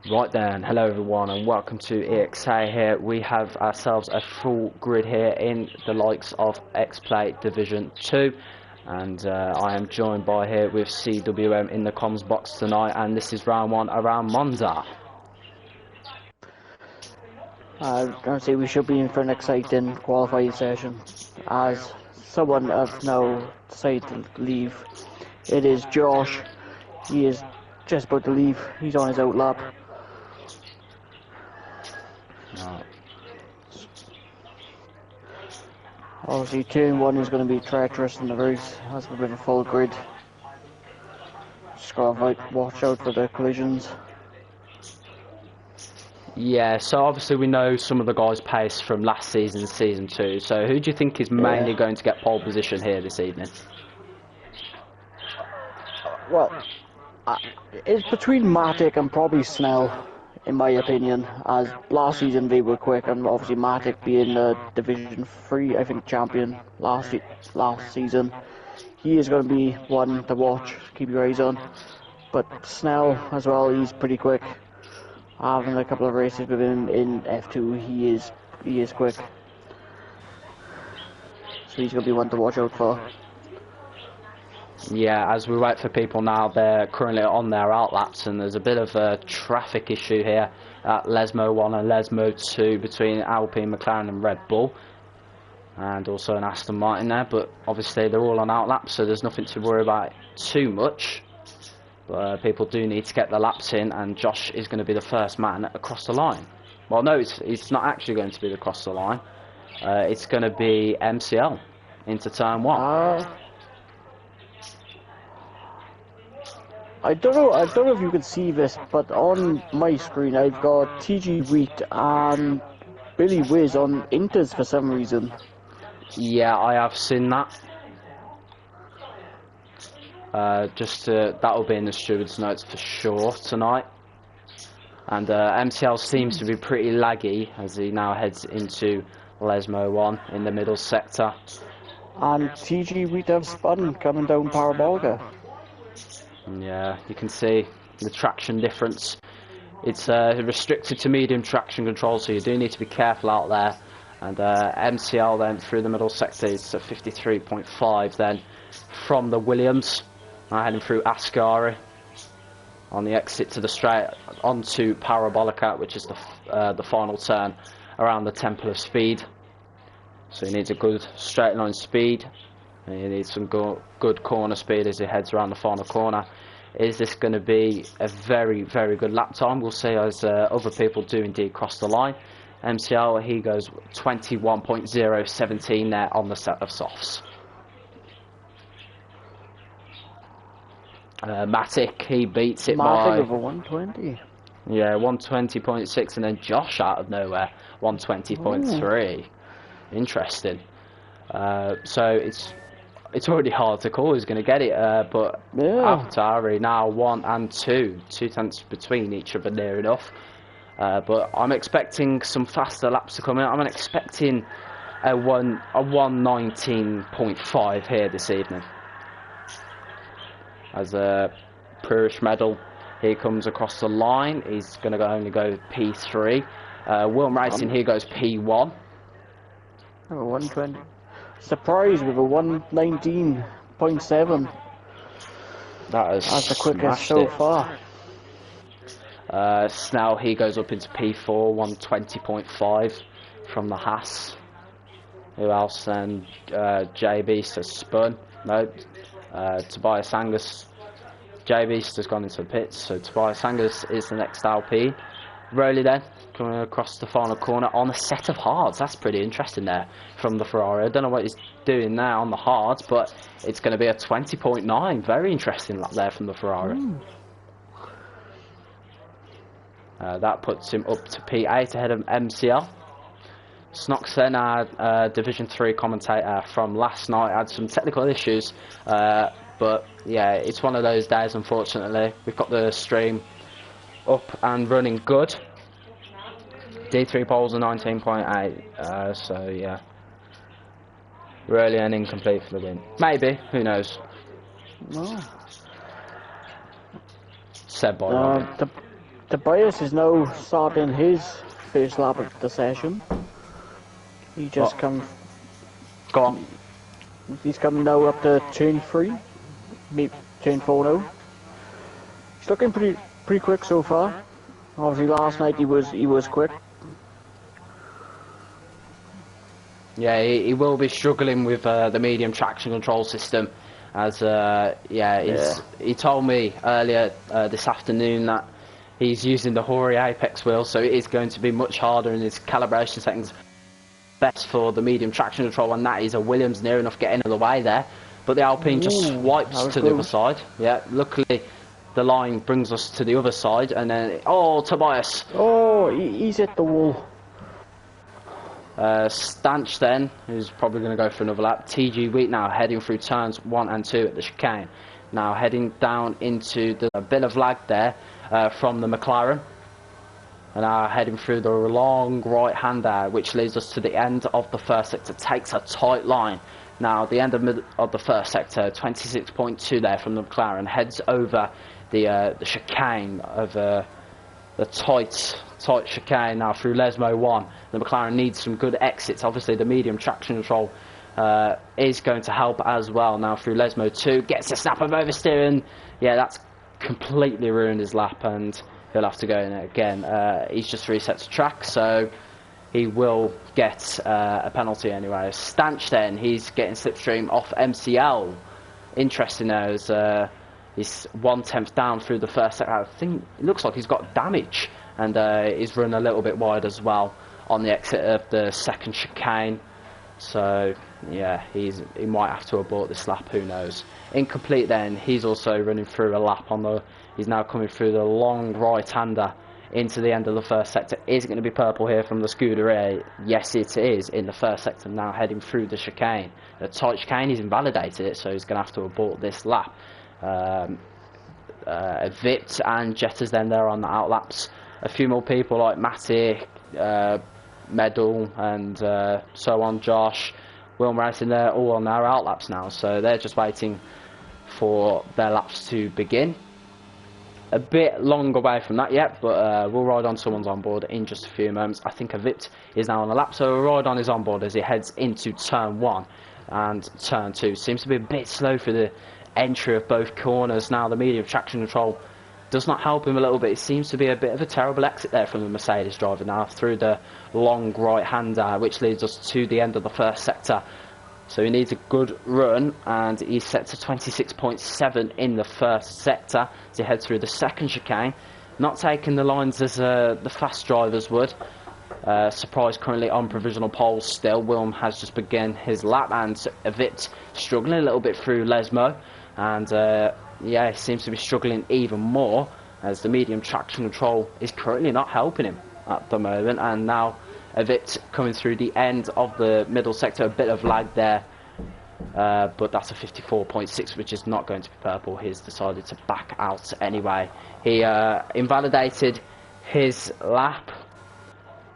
Right then, hello everyone and welcome to ExA here. We have ourselves a full grid here in the likes of ExPlay Division 2 and I am joined by here with CWM in the comms box tonight, and this is round one around Monza. I'm going to say we should be in for an exciting qualifying session, as someone have now decided to leave. It is Josh. He is just about to leave. He's on his out lap. Right. Obviously, turn 1 is going to be treacherous in the race, as we're with a full grid. Just got to watch out for the collisions. Yeah, so obviously we know some of the guys' pace from last season, season 2. So who do you think is mainly going to get pole position here this evening? Well, it's between Matic and probably Snell, in my opinion, as last season they were quick, and obviously Matic being the Division 3, I think, champion last season. He is going to be one to watch, keep your eyes on. But Snell as well, he's pretty quick. Having a couple of races with him in F2, he is quick. So he's going to be one to watch out for. Yeah, as we wait for people now, they're currently on their outlaps, and there's a bit of a traffic issue here at Lesmo 1 and Lesmo 2 between Alpine, McLaren and Red Bull, and also an Aston Martin there, but obviously they're all on outlaps, so there's nothing to worry about too much. But people do need to get the laps in, and Josh is going to be the first man across the line. Well, no, it's not actually going to be across the line. It's going to be MCL into turn 1. I don't know if you can see this, but on my screen I've got TG Wheat and Billy Wiz on Inters for some reason. Yeah, I have seen that. That'll be in the steward's notes for sure tonight. And MCL seems to be pretty laggy as he now heads into Lesmo 1 in the middle sector. And TG Wheat have spun coming down Parabolica. Yeah, you can see the traction difference. It's restricted to medium traction control, so you do need to be careful out there. And MCL then through the middle sector is 53.5 then from the Williams. Now heading through Ascari on the exit to the straight onto Parabolica, which is the final turn around the Temple of Speed. So he needs a good straight line speed, and he needs some good corner speed as he heads around the final corner. Is this going to be a very, very good lap time? We'll see as other people do indeed cross the line. MCL, he goes 21.017 there on the set of softs. Matic, he beats it by... over 120. Yeah, 120.6, and then Josh out of nowhere, 120.3. Interesting. So it's already hard to call who's going to get it, but AlphaTauri now 1 and 2 tenths between each other near enough. But I'm expecting some faster laps to come in. I'm expecting a 119.5 here this evening. As a Purish medal, he comes across the line. He's going to only go P3. Wilm Racing, he goes P1. Oh, 120. Surprise with a 119.7. That's the quickest so far. Snell, he goes up into P4, 120.5 from the Haas. Who else then? JB says spun. No. Tobias Angus. JB has gone into the pits, so Tobias Angus is the next LP. Rowley then coming across the final corner on a set of hards. That's pretty interesting there from the Ferrari. I don't know what he's doing there on the hards, but it's going to be a 20.9. Very interesting lap there from the Ferrari. That puts him up to P8 ahead of MCL. Snoxen, our Division 3 commentator from last night, had some technical issues, but yeah, it's one of those days, unfortunately. We've got the stream up and running good. D3 poles are 19.8, so yeah, really an incomplete for the win. Maybe, who knows? No. Said by Robin. Tobias is now starting his first lap of the session. He just What? come. Go on. He's coming now up to turn 3, maybe turn 4 now. He's looking pretty quick so far. Obviously, last night he was quick. Yeah, he will be struggling with the medium traction control system, as he told me earlier this afternoon that he's using the Hori Apex wheel, so it is going to be much harder in his calibration settings. Best for the medium traction control, and that is a Williams near enough getting in the way there, but the Alpine just swipes to the other side. Yeah, luckily the line brings us to the other side, and then Tobias. Oh, he's hit the wall. Stanch then, who's probably going to go for another lap. TG Wheat now heading through turns 1 and 2 at the chicane. Now heading down into a bit of lag there from the McLaren. And now heading through the long right-hander, which leads us to the end of the first sector. Takes a tight line. Now the end of the first sector, 26.2 there from the McLaren. Heads over the chicane of the tight chicane now through Lesmo 1. The McLaren needs some good exits. Obviously the medium traction control is going to help as well. Now through Lesmo 2, gets a snap of oversteering. Yeah, that's completely ruined his lap, and he'll have to go in it again. He's just reset to track, so he will get a penalty anyway. Stanch then, he's getting slipstream off MCL. Interesting though, as he's 1/10 down through the first sector. I think it looks like he's got damage, and he's run a little bit wide as well on the exit of the second chicane. So yeah, he might have to abort this lap, who knows. Incomplete then, he's also running through a lap he's now coming through the long right-hander into the end of the first sector. Is it going to be purple here from the Scuderia? Yes, it is in the first sector, now heading through the chicane. The tight chicane, he's invalidated it, so he's going to have to abort this lap. Vipt and Jetters then there on the outlaps. A few more people like Matic, Medal and so on, Josh, Wilmer Racing, they're all on their outlaps now, so they're just waiting for their laps to begin. A bit long away from that yet, but we'll ride on someone's onboard in just a few moments. I think a Vipt is now on the lap, so we'll ride on his onboard as he heads into turn 1 and turn 2. Seems to be a bit slow for the entry of both corners. Now the medium traction control does not help him a little bit. It seems to be a bit of a terrible exit there from the Mercedes driver now through the long right-hander, which leads us to the end of the first sector. So he needs a good run, and he's set to 26.7 in the first sector as he heads through the second chicane. Not taking the lines as the fast drivers would. Surprise currently on provisional pole still. Wilm has just begun his lap, and Vipt struggling a little bit through Lesmo. And yeah, he seems to be struggling even more as the medium traction control is currently not helping him at the moment. And now Vipt coming through the end of the middle sector, a bit of lag there, but that's a 54.6, which is not going to be purple. He's decided to back out anyway. He invalidated his lap,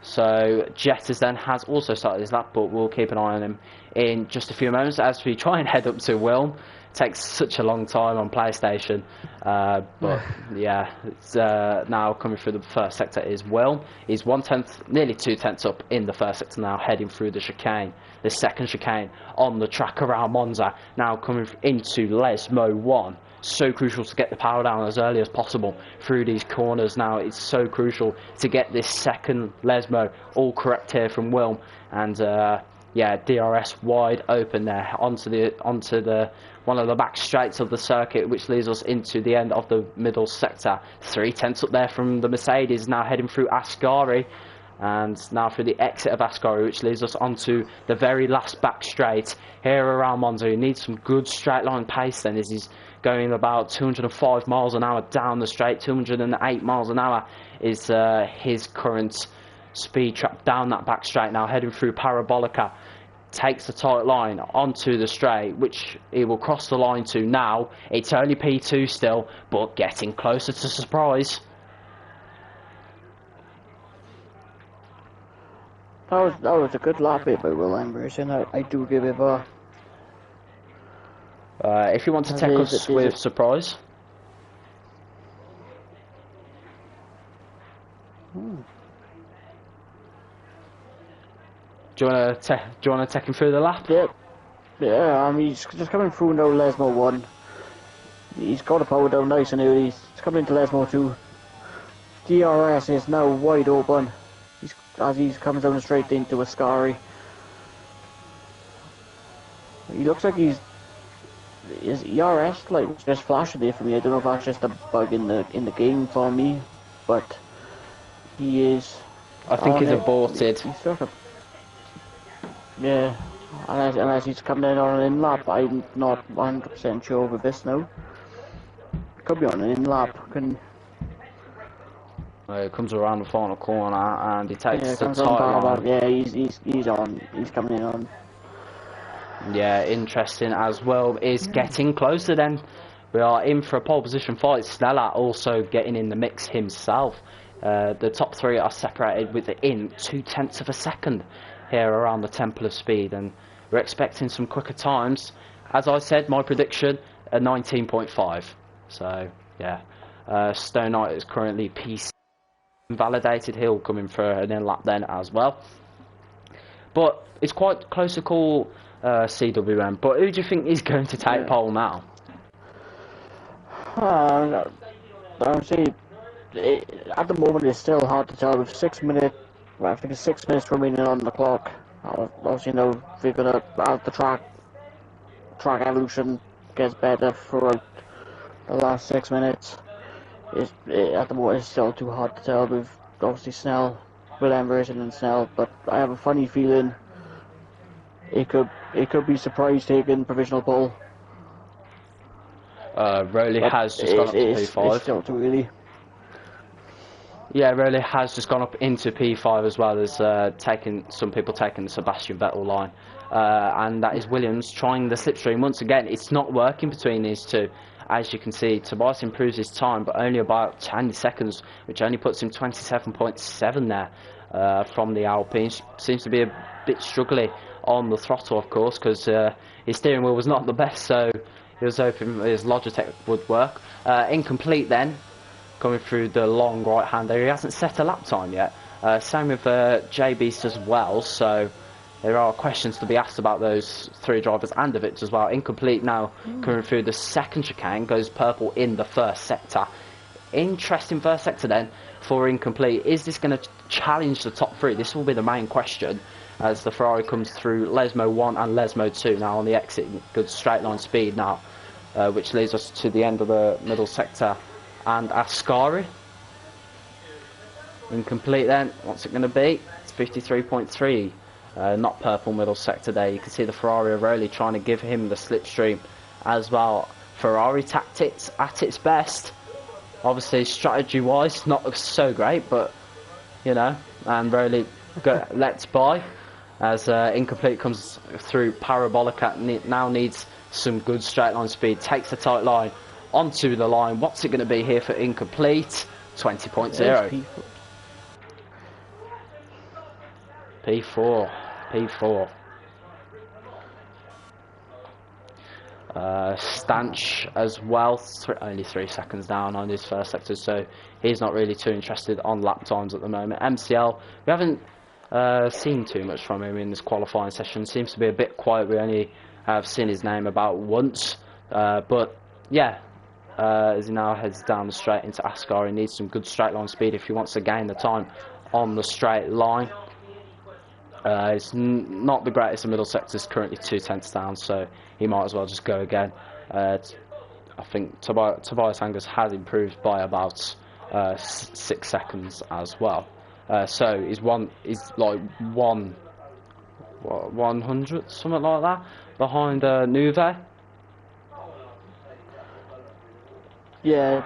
so Jetters then has also started his lap, but we'll keep an eye on him in just a few moments as we try and head up to Wilm. Takes such a long time on PlayStation, but yeah, it's now coming through the first sector is Wilm. He's 1/10, nearly 2/10 up in the first sector now, heading through the chicane, the second chicane on the track around Monza. Now coming into Lesmo 1. So crucial to get the power down as early as possible through these corners. Now it's so crucial to get this second Lesmo all correct here from Wilm, and yeah, DRS wide open there onto the one of the back straights of the circuit, which leads us into the end of the middle sector. 3/10 up there from the Mercedes, now heading through Ascari, and now through the exit of Ascari, which leads us onto the very last back straight here around Monza. He needs some good straight line pace then, as he's going about 205 miles an hour down the straight. 208 miles an hour is his current speed trap down that back straight, now heading through Parabolica. Takes the tight line onto the straight, which he will cross the line to now. It's only P2 still, but getting closer to surprise. That was a good lap here by Will Emerson. I do give it a. If you want to take us with surprise. Do you wanna take him through the lap? Yeah, he's just coming through now, Lesmo 1. He's got a power down nice and early. He's coming into Lesmo 2. DRS is now wide open as he comes down straight into Ascari. He looks like his ERS like just flashing there for me. I don't know if that's just a bug in the game for me, but he is. I think he's aborted. He's sort of, yeah, unless he's coming in on an in lap. I'm not 100% sure with this now. Could be on an in lap. He comes around the final corner and he takes the tight line. Yeah, he's on. He's coming in on. Yeah, interesting as well. Is getting closer then. We are in for a pole position fight. Sneller also getting in the mix himself. The top three are separated within 0.2 of a second here around the Temple of Speed, and we're expecting some quicker times. As I said, my prediction, a 19.5. So, yeah. Stone Knight is currently PC validated. He'll come in for an in-lap then as well. But it's quite close to call CWM. But who do you think is going to take pole now? I would say at the moment it's still hard to tell. With 6 minutes, I think it's 6 minutes remaining on the clock. Obviously, we're gonna have the track evolution gets better throughout the last 6 minutes. At the moment it's still too hard to tell with obviously Snell, Will Emerson and Snell, but I have a funny feeling it could be surprise taking provisional pole. Rowley has just gone up to P5. It's still too early. Yeah, Rowley has just gone up into P5 as well as some people taking the Sebastian Vettel line. And that is Williams trying the slipstream once again. It's not working between these two. As you can see, Tobias improves his time, but only about 10 seconds, which only puts him 27.7 there from the Alpine. Seems to be a bit struggling on the throttle, of course, because his steering wheel was not the best, so he was hoping his Logitech would work. Incomplete then, coming through the long right hand there. He hasn't set a lap time yet. Same with J-Beast as well, so there are questions to be asked about those three drivers and of it as well. Incomplete now, coming through the second chicane, goes purple in the first sector. Interesting first sector then for Incomplete. Is this going to challenge the top three? This will be the main question as the Ferrari comes through Lesmo 1 and Lesmo 2 now on the exit. Good straight line speed now, which leads us to the end of the middle sector. And Ascari. Incomplete then. What's it going to be? It's 53.3. Not purple middle sector there. You can see the Ferrari are really trying to give him the slipstream as well. Ferrari tactics at its best. Obviously, strategy-wise, not so great, but, you know, and really lets by as Incomplete comes through Parabolica. Now needs some good straight line speed. Takes the tight line onto the line. What's it going to be here for Incomplete? 20.0. P4. Stanch as well, only 3 seconds down on his first sector, so he's not really too interested on lap times at the moment. MCL, we haven't seen too much from him in this qualifying session. Seems to be a bit quiet. We only have seen his name about once, but yeah, as he now heads down the straight into Ascari, he needs some good straight line speed if he wants to gain the time on the straight line. It's not the greatest in middle sectors, currently 2/10 down, so he might as well just go again. I think Tobias Angus has improved by about 6 seconds as well. So he's like 100, something like that, behind Nuve. Yeah,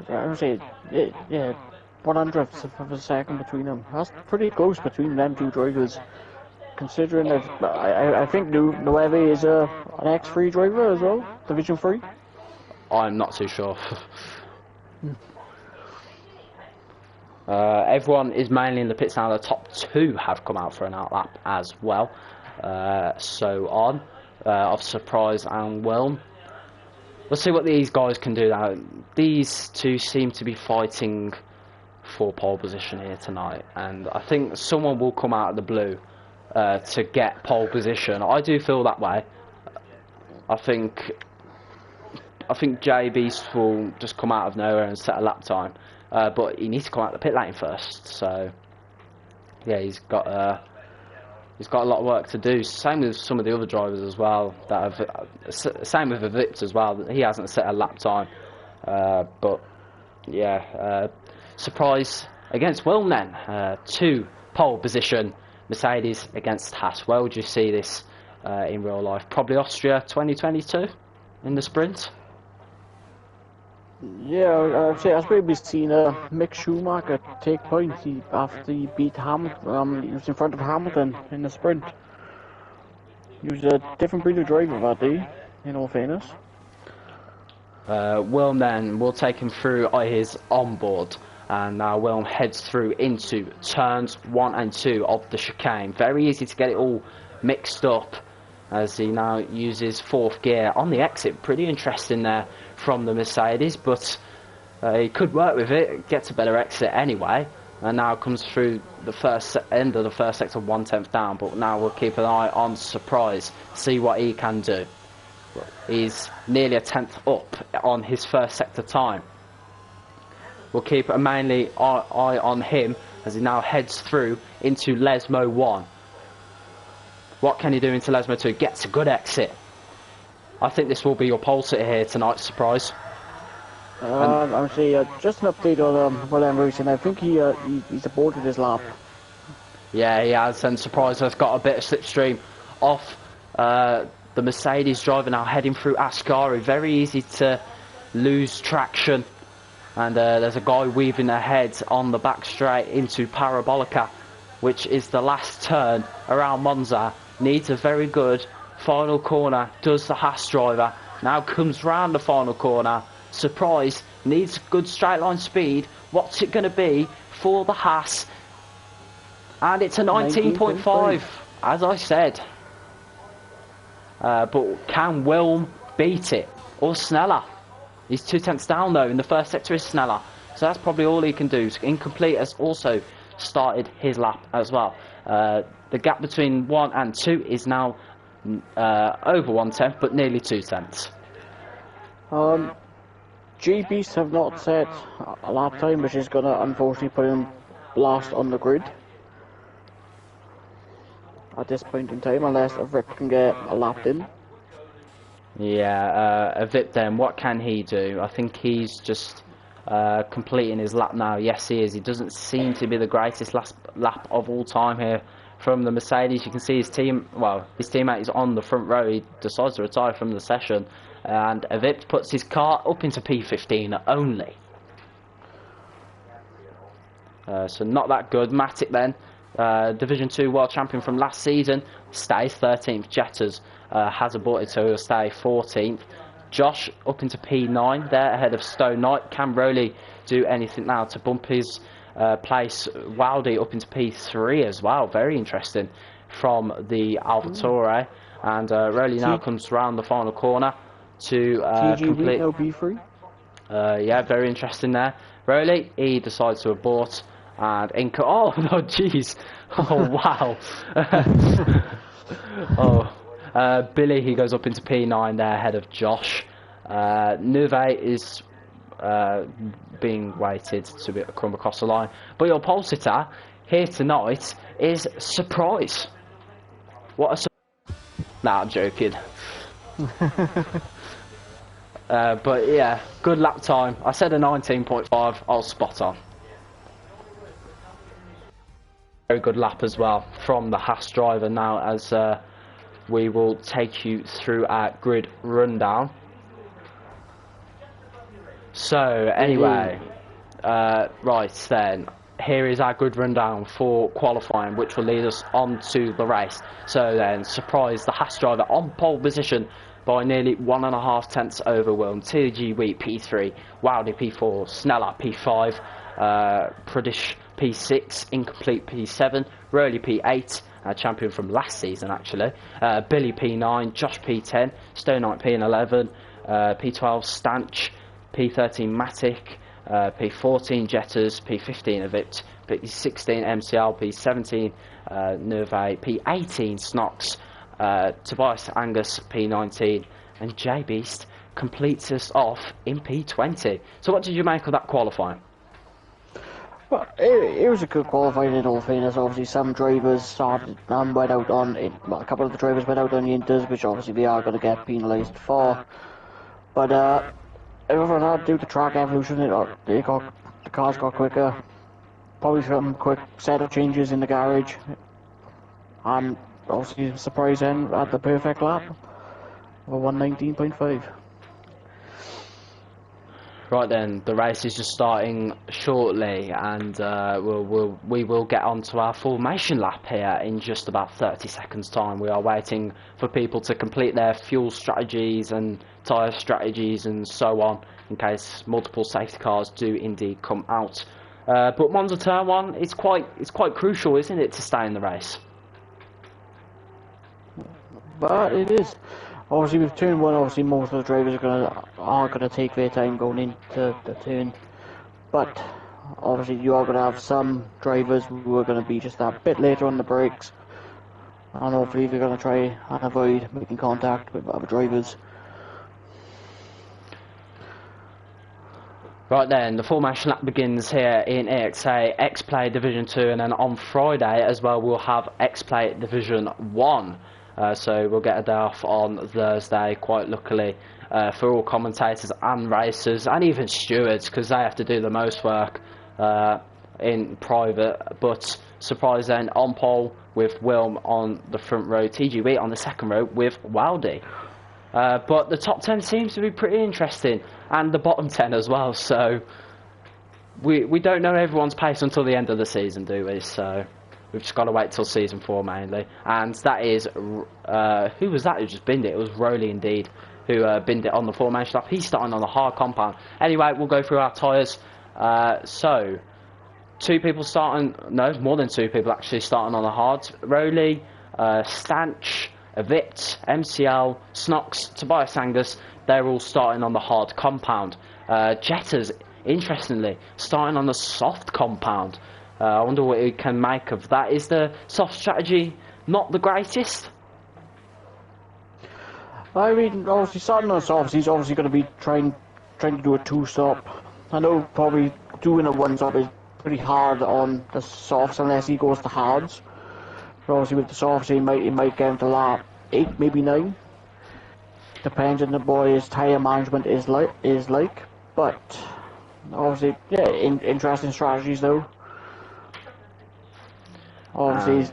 I would say, yeah, 100th of a second between them. That's pretty close between them two drivers. Considering that, I think Nueve is an X3 driver as well, Division 3. I'm not too sure. Everyone is mainly in the pits now. The top two have come out for an outlap as well. So on of Surprise and Wilm. We'll see what these guys can do now. These two seem to be fighting for pole position here tonight, and I think someone will come out of the blue to get pole position. I do feel that way. I think J Beast will just come out of nowhere and set a lap time, but he needs to come out the pit lane first. So yeah, he's got a lot of work to do. Same with some of the other drivers as well. Same with Vipt as well. He hasn't set a lap time, but yeah, surprise against Wilm then. 2 pole position Mercedes against Haas. Where would you see this in real life? Probably Austria 2022 in the sprint. Yeah, I'd say we've seen Mick Schumacher take points after he beat Hamilton. He was in front of Hamilton in the sprint. He was a different breed of driver that day, in all fairness. Wilm then will take him through his onboard, and now Wilm heads through into turns 1 and 2 of the chicane. Very easy to get it all mixed up as he now uses 4th gear on the exit. Pretty interesting there from the Mercedes, but he could work with it, gets a better exit anyway, and now comes through the end of the first sector 1/10 down. But now we'll keep an eye on Surprise, see what he can do. He's nearly a 10th up on his first sector time. We'll keep a mainly eye on him as he now heads through into Lesmo 1. What can he do into Lesmo 2? Gets a good exit. I think this will be your pole sitter here tonight, Surprise. I'm saying just an update on William Racing. I think he's aborted his lap. Yeah, he has, and Surprise has got a bit of slipstream off the Mercedes driver now heading through Ascari. Very easy to lose traction, and there's a guy weaving ahead on the back straight into Parabolica, which is the last turn around Monza. Needs a very good final corner, does the Haas driver. Now comes round the final corner. Surprise, needs good straight line speed. What's it going to be for the Haas? And it's a 19.5, as I said. But can Wilm beat it? Or Sneller? He's 2/10 down though. In the first sector is Sneller. So that's probably all he can do. Incomplete has also started his lap as well. The gap between 1 and 2 is now over 1/10, but nearly 2/10. J Beast have not set a lap time, which is going to unfortunately put him last on the grid at this point in time, unless a Rip can get a lap in. Yeah, a Vip then, what can he do? I think he's just completing his lap now. Yes, he is. He doesn't seem to be the greatest last lap of all time here from the Mercedes. You can see his teammate is on the front row. He decides to retire from the session, and Vip puts his car up into P15 only. So not that good. Matic then, Division 2 World Champion from last season, stays 13th. Jetters has aborted, so he'll stay 14th. Josh up into P9 there ahead of Stone Knight. Can Rowley do anything now to bump his place? Wildy up into P3 as well. Very interesting from the AlphaTauri. And Rowley now comes round the final corner to complete. No P3? Yeah, very interesting there. Rowley, he decides to abort. And oh no, jeez! Oh wow! Billy, he goes up into P9 there ahead of Josh. Nuve is being weighted to come across the line. But your pole sitter here tonight is Surprise. What a Nah, I'm joking. But yeah, good lap time. I said a 19.5, I was spot on. Very good lap as well from the Haas driver now, as we will take you through our grid rundown. So anyway, right then, here is our grid rundown for qualifying, which will lead us on to the race. So then, Surprise, the Haas driver on pole position by nearly 1.5 tenths over Wilm. TG Wheat P3, Wildy P4, Sneller P5, Pradish P6, Incomplete P7, Rowley P8, champion from last season actually, Billy P9, Josh P10, Stone Knight P11, P12 Stanch, P13 Matic, P14 Jetters, P15 Avipt, P16 MCL, P17 Nerve, P18 Snox, Tobias Angus P19, and J Beast completes us off in P20. So what did you make of that qualifying? Well, it was a good qualifying in all fairness. Obviously, some drivers started and went out on it. Well, a couple of the drivers went out on the inters, which obviously they are going to get penalised for. But other than that, due to track evolution, the cars got quicker. Probably some quick setup changes in the garage, and obviously surprise end at the perfect lap of 119.5. Right then, the race is just starting shortly, and we will get on to our formation lap here in just about 30 seconds time. We are waiting for people to complete their fuel strategies and tyre strategies and so on, in case multiple safety cars do indeed come out. But Monza Turn 1, it's quite crucial, isn't it, to stay in the race? But it is. Obviously, with turn 1, obviously most of the drivers are gonna take their time going into the turn. But obviously, you are gonna have some drivers who are gonna be just that bit later on the brakes, and hopefully they're gonna try and avoid making contact with other drivers. Right then, the formation lap begins here in ExA, X-Play Division 2, and then on Friday as well we'll have X-Play Division 1. So we'll get a day off on Thursday, quite luckily, for all commentators and racers, and even stewards, because they have to do the most work in private. But surprise then, on pole with Wilm on the front row, TG Wheat on the second row with Wildy. But the top 10 seems to be pretty interesting, and the bottom 10 as well, so we don't know everyone's pace until the end of the season, do we? So we've just got to wait till season 4 mainly. And that is, who was that who just binned it? It was Rowley indeed, who binned it on the formation lap. He's starting on the hard compound. Anyway, we'll go through our tyres. So, 2 people starting, no, more than 2 people actually starting on the hards. Rowley, Stanch, Avipt, MCL, Snox, Tobias Angus, they're all starting on the hard compound. Jetters, interestingly, starting on the soft compound. I wonder what we can make of that. Is the soft strategy not the greatest? I mean, obviously starting on soft, he's obviously going to be trying to do a 2-stop. I know probably doing a 1-stop is pretty hard on the softs unless he goes to hards. But obviously with the softs he might get into lap 8, maybe 9. Depends on the boy's tyre management is like. But obviously, yeah, interesting strategies though. Obviously,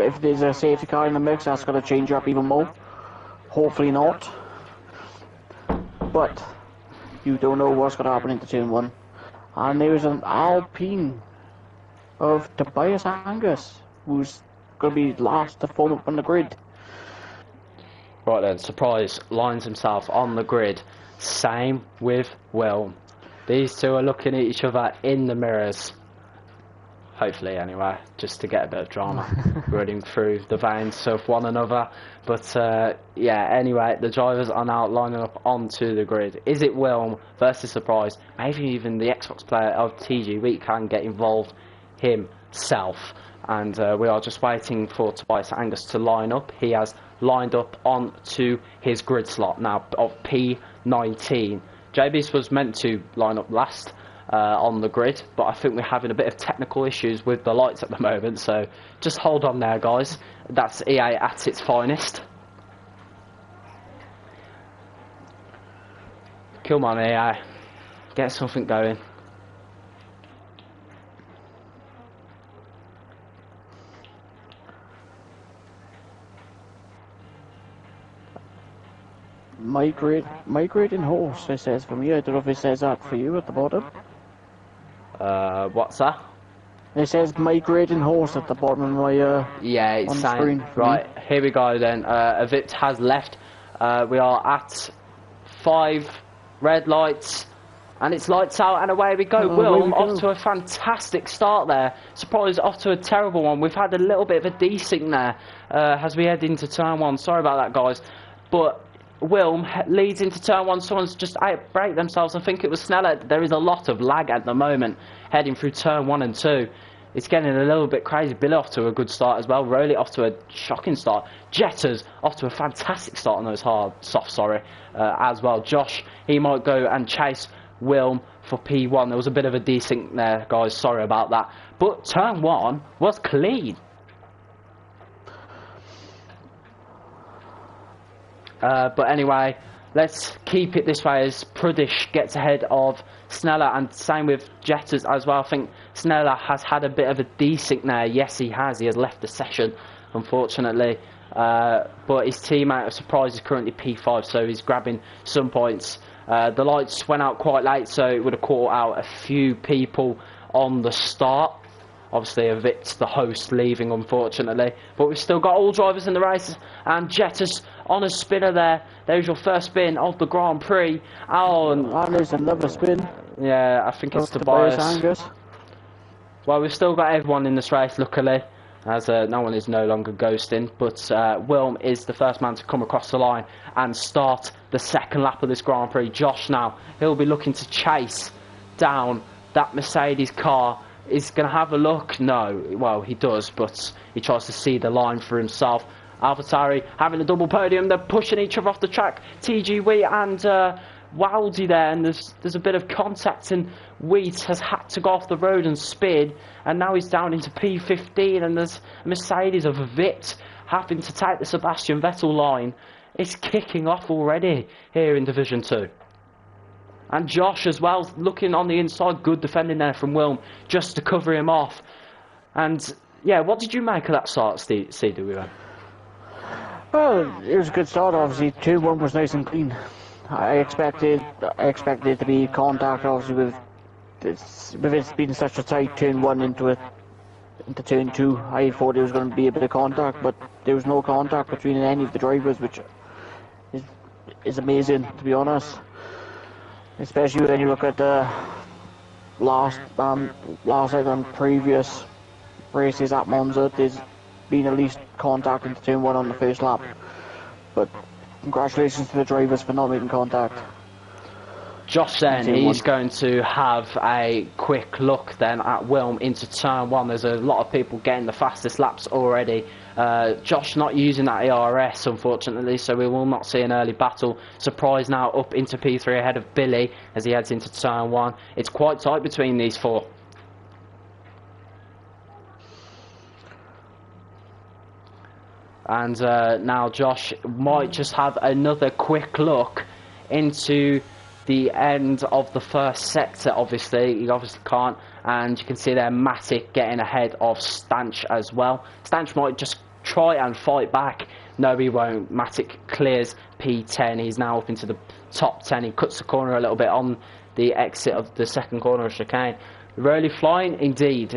if there's a safety car in the mix, that's going to change up even more. Hopefully not. But you don't know what's going to happen into turn 1. And there's an Alpine of Tobias Angus, who's going to be last to form up on the grid. Right then, surprise, lines himself on the grid. Same with Will. These two are looking at each other in the mirrors. Hopefully, anyway, just to get a bit of drama running through the veins of one another. But yeah, anyway, the drivers are now lining up onto the grid. Is it Wilm versus Surprise? Maybe even the Xbox player of TG Week can get involved himself. And we are just waiting for Tobias Angus to line up. He has lined up onto his grid slot now of P19. JB's was meant to line up last on the grid, but I think we're having a bit of technical issues with the lights at the moment, so just hold on there, guys. That's EA at its finest. Come on, EA, get something going. Migrating horse, it says for me. I don't know if it says that for you at the bottom. What's that? It says migrating horse at the bottom of my yeah, it's on the saying screen. right. Here we go then. Avit has left. We are at 5 red lights, and it's lights out, and away we go. Will off to a fantastic start there. Surprise off to a terrible one. We've had a little bit of a desync there as we head into turn 1. Sorry about that, guys, but Wilm leads into turn one. Someone's just outbraked themselves. I think it was Sneller. There is a lot of lag at the moment heading through turn 1 and 2. It's getting a little bit crazy. Billy off to a good start as well. Rowley off to a shocking start. Jetters off to a fantastic start on those softs, as well. Josh, he might go and chase Wilm for P1. There was a bit of a desync there, guys. Sorry about that. But turn 1 was clean. But anyway, let's keep it this way as Prudish gets ahead of Sneller, and same with Jetters as well. I think Sneller has had a bit of a desync there. Yes, he has. He has left the session, unfortunately. But his teammate of Surprise is currently P5, so he's grabbing some points. The lights went out quite late, so it would have caught out a few people on the start. Obviously, a bit the host leaving, unfortunately. But we've still got all drivers in the race. And Jetters on a spinner there. There's your first spin of the Grand Prix. Oh, and there's another spin. Yeah, I think it's Tobias. Well, we've still got everyone in this race, luckily, as no one is no longer ghosting. But Wilm is the first man to come across the line and start the second lap of this Grand Prix. Josh now, he'll be looking to chase down that Mercedes car. Is going to have a look? No. Well, he does, but he tries to see the line for himself. AlphaTauri having a double podium. They're pushing each other off the track. TG Wheat and Wildy there, and there's a bit of contact, and Wheat has had to go off the road and spin, and now he's down into P15, and there's Mercedes of Vit having to take the Sebastian Vettel line. It's kicking off already here in Division 2. And Josh as well, looking on the inside, good defending there from Wilm, just to cover him off. And, yeah, what did you make of that start, CW? Well, it was a good start, obviously. 2-1 was nice and clean. I expected it to be contact, obviously, with it being such a tight turn 1 into turn 2. I thought there was going to be a bit of contact, but there was no contact between any of the drivers, which is amazing, to be honest. Especially when you look at the last and previous races at Monza, there's been at least contact into turn 1 on the first lap. But congratulations to the drivers for not making contact. Josh then, he's going to have a quick look then at Wilm into turn 1. There's a lot of people getting the fastest laps already. Josh not using that ERS, unfortunately, so we will not see an early battle. Surprise now up into P3 ahead of Billy as he heads into turn 1. It's quite tight between these four. And now Josh might just have another quick look into the end of the first sector. Obviously, he obviously can't, and you can see there Matic getting ahead of Stanch as well. Stanch might just try and fight back. No, he won't. Matic clears P10. He's now up into the top 10. He cuts the corner a little bit on the exit of the second corner of chicane. Really flying, indeed.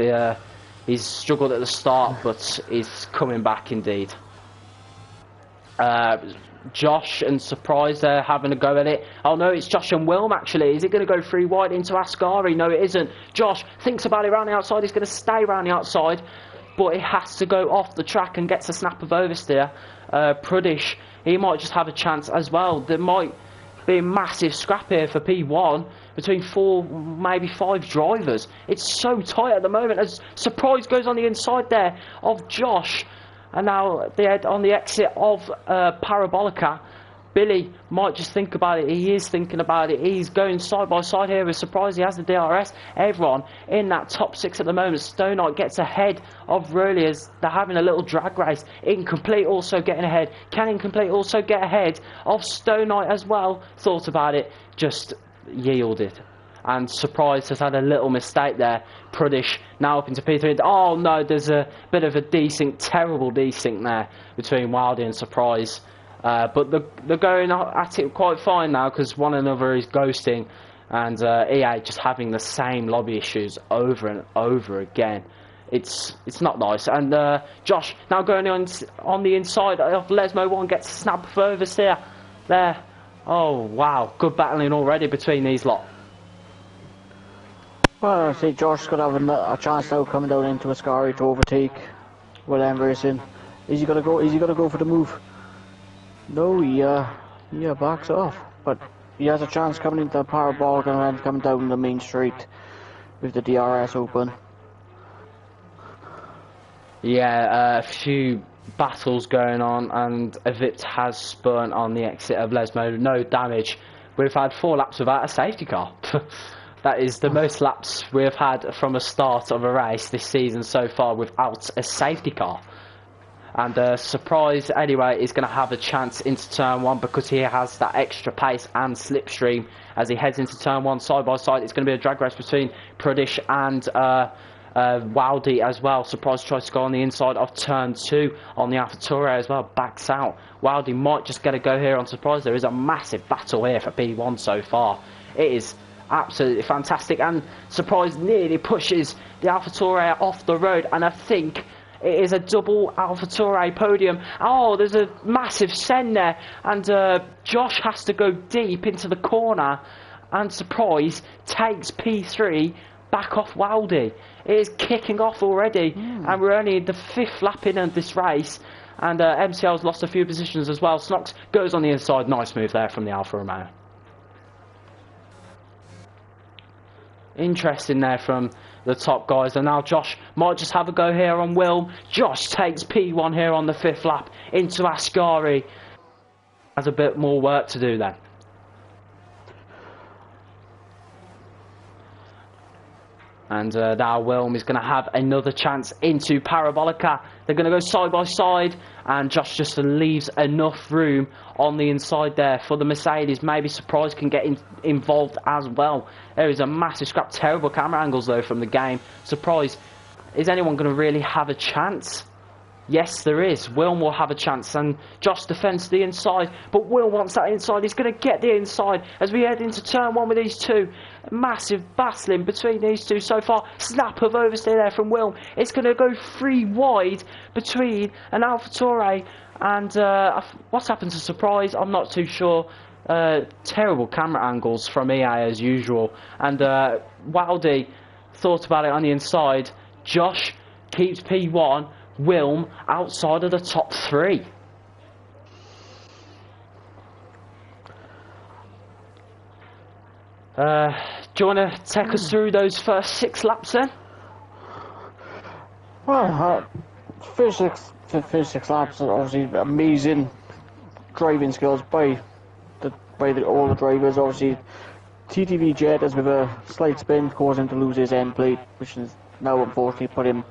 He's struggled at the start, but he's coming back indeed. Josh and Surprise there having a go at it. Oh no, it's Josh and Wilm actually. Is it going to go 3 wide into Ascari? No, it isn't. Josh thinks about it around the outside. He's going to stay around the outside, but it has to go off the track and gets a snap of oversteer. Prudish, he might just have a chance as well. There might be a massive scrap here for P1 between 4, maybe 5 drivers. It's so tight at the moment as Surprise goes on the inside there of Josh. And now on the exit of Parabolica, Billy might just think about it. He is thinking about it. He's going side by side here with Surprise. He has the DRS. Everyone in that top 6 at the moment. Stone Knight gets ahead of Rowley as they're having a little drag race. Incomplete also getting ahead. Can Incomplete also get ahead of Stone Knight as well? Thought about it, just yielded. And Surprise has had a little mistake there. Prudish now up into P3. Oh no, there's a bit of a desync, terrible desync there between Wildy and Surprise. But they're going at it quite fine now because one another is ghosting. And EA just having the same lobby issues over and over again. It's not nice. And Josh now going on the inside of Lesmo 1 gets a snap of oversteer there. Oh wow, good battling already between these lot. Well, I see Josh could have a chance now coming down into Ascari to overtake with Racing. Is he gonna go for the move? No, Yeah, backs off. But he has a chance coming into the parabolic and then coming down the main street with the DRS open. Yeah, a few battles going on, and a Vipt has spun on the exit of Lesmo. No damage. We've had 4 laps without a safety car. That is the most laps we've had from a start of a race this season so far without a safety car. And Surprise, anyway, is going to have a chance into turn 1 because he has that extra pace and slipstream as he heads into turn 1 side by side. It's going to be a drag race between Pradesh and Wildy as well. Surprise tries to go on the inside of turn 2 on the AlphaTauri as well. Backs out. Wildy might just get a go here on Surprise. There is a massive battle here for P1 so far. It is absolutely fantastic, and Surprise nearly pushes the AlphaTauri off the road, and I think it is a double AlphaTauri podium. Oh, there's a massive send there, and Josh has to go deep into the corner, and Surprise takes P3 back off Wildy. It is kicking off already, and we're only the 5th lap in of this race, and MCL's lost a few positions as well. Snox goes on the inside. Nice move there from the Alfa Romeo. Interesting there from the top guys, and now Josh might just have a go here on Wilm. Josh takes P1 here on the 5th lap into Ascari. Has a bit more work to do then. And now Wilm is going to have another chance into Parabolica. They're going to go side by side, and Josh just leaves enough room on the inside there for the Mercedes. Maybe Surprise can get involved as well. There is a massive scrap. Terrible camera angles though from the game. Surprise, is anyone going to really have a chance? Yes, there is. Wilm will have a chance, and Josh defends the inside, but Will wants that inside. He's going to get the inside as we head into turn 1 with these two. Massive battling between these two so far. Snap of oversteer there from Wilm. It's going to go 3 wide between an AlphaTauri and what's happened to Surprise? I'm not too sure. Terrible camera angles from EA as usual, and Wildy thought about it on the inside. Josh keeps P1. Wilm outside of the top 3. Do you want to take us through those first 6 laps then? Well, first six laps are obviously amazing driving skills by all the drivers. Obviously, TTV Jet is with a slight spin, causing him to lose his end plate, which is now unfortunately put him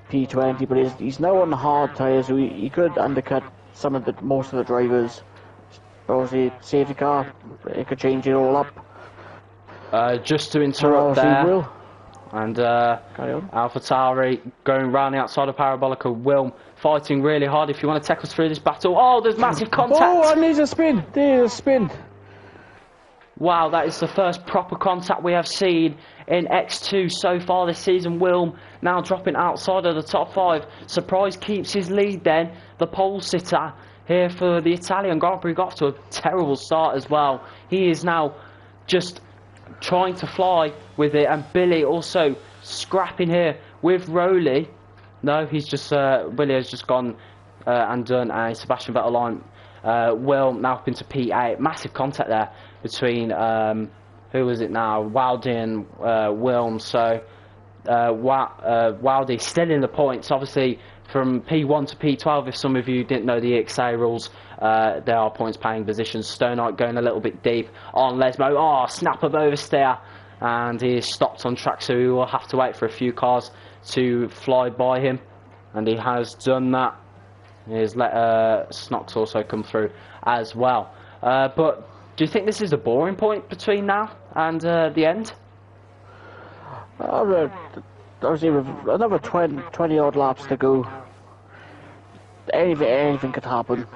P20, but he's now on the hard tyres, so he could undercut most of the drivers. Obviously, safety car, it could change it all up. Just to interrupt there, Will. and Carry on. AlphaTauri going round the outside of Parabolica. Wilm fighting really hard. If you want to take us through this battle, oh, there's massive contact. Oh, and there's a spin. There's a spin. Wow, that is the first proper contact we have seen in X2 so far this season. Wilm now dropping outside of the top 5. Surprise keeps his lead then. The pole sitter here for the Italian Grand Prix got off to a terrible start as well. He is now just trying to fly with it, and Billy also scrapping here with Rowley. No, he's just Billy has just gone and done a Sebastian Vettel line. Will now up into P8. Massive contact there between who was it now? Wildy and Wilm. So Wildy still in the points. Obviously, from P1 to P12, if some of you didn't know the ExA rules, there are points paying positions. Stonite going a little bit deep on Lesmo. Oh, snap of oversteer, and he is stopped on track, so we will have to wait for a few cars to fly by him, and he has done that. He's let Snox also come through as well. But do you think this is a boring point between now and the end? Obviously, with another 20 odd laps to go, anything could happen.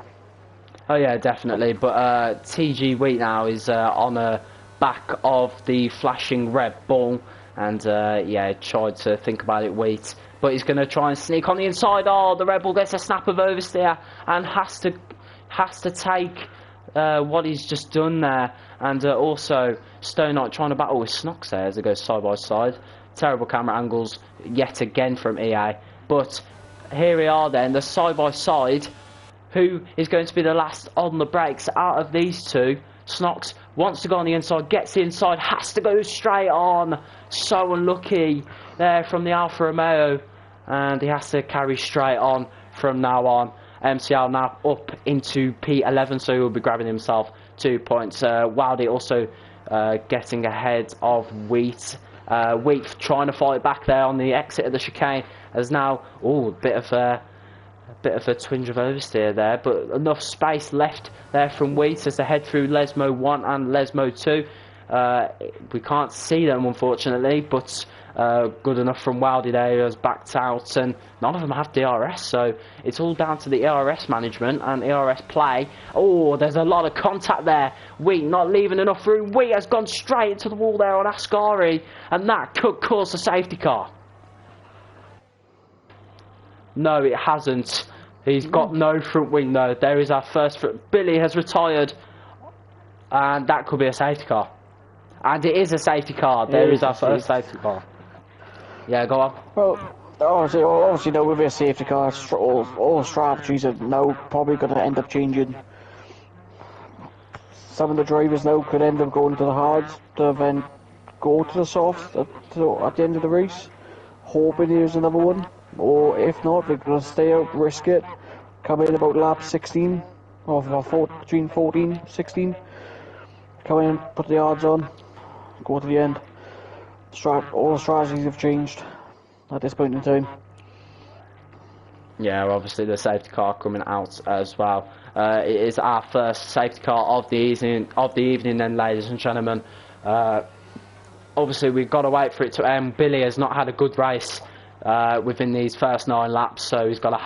Oh yeah, definitely. But TG Wheat now is on the back of the flashing Red Bull, and yeah, tried to think about it, Wheat. But he's going to try and sneak on the inside. Oh, the Red Bull gets a snap of oversteer and has to take what he's just done there. And also, Stone Knight trying to battle with Snox there as it goes side by side. Terrible camera angles yet again from EA. But here we are then, the side by side. who is going to be the last on the brakes out of these two. Snox wants to go on the inside, gets the inside, has to go straight on. So unlucky there from the Alfa Romeo, and he has to carry straight on from now on. MCL now up into P11, so he will be grabbing himself 2 points. Wildy also getting ahead of Wheat. Wheat trying to fight back there on the exit of the chicane. There's now a bit of a twinge of oversteer there, but enough space left there from Wheat as they head through Lesmo 1 and Lesmo 2. We can't see them, unfortunately, but good enough from Wildy there, who has backed out, and none of them have DRS, so it's all down to the ERS management and ERS play. Oh, there's a lot of contact there. Wheat not leaving enough room. Wheat has gone straight into the wall there on Ascari, and that could cause a safety car. No, it hasn't. He's got no front wing though. There is our first front. Billy has retired, and that could be a safety car. And it is a safety car. There is our first safety car. Yeah, go on. Well, obviously, no, with a safety car, all strategies are now probably going to end up changing. Some of the drivers now could end up going to the hards to then go to the softs at the end of the race, hoping there's another one. Or if not, they're going to stay out, risk it, come in about lap 16, or between 14, 16, come in, put the odds on, go to the end. All the strategies have changed at this point in time. Yeah, obviously the safety car coming out as well. It is our first safety car of the evening then, ladies and gentlemen. Obviously we've got to wait for it to end. Billy has not had a good race within these first 9 laps, so he's got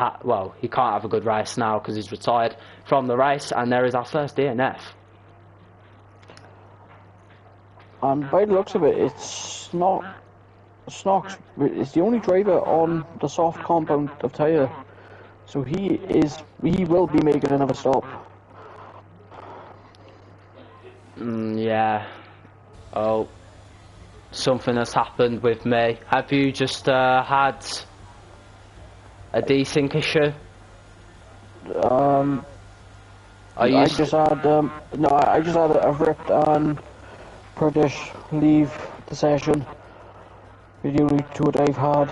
he can't have a good race now because he's retired from the race, and there is our first DNF. And by the looks of it, Snox is the only driver on the soft compound of tyre, so he will be making another stop. Yeah. Oh. Something has happened with me. Have you just had a desync issue? I just had a ripped and British leave the session. The only two that I've had.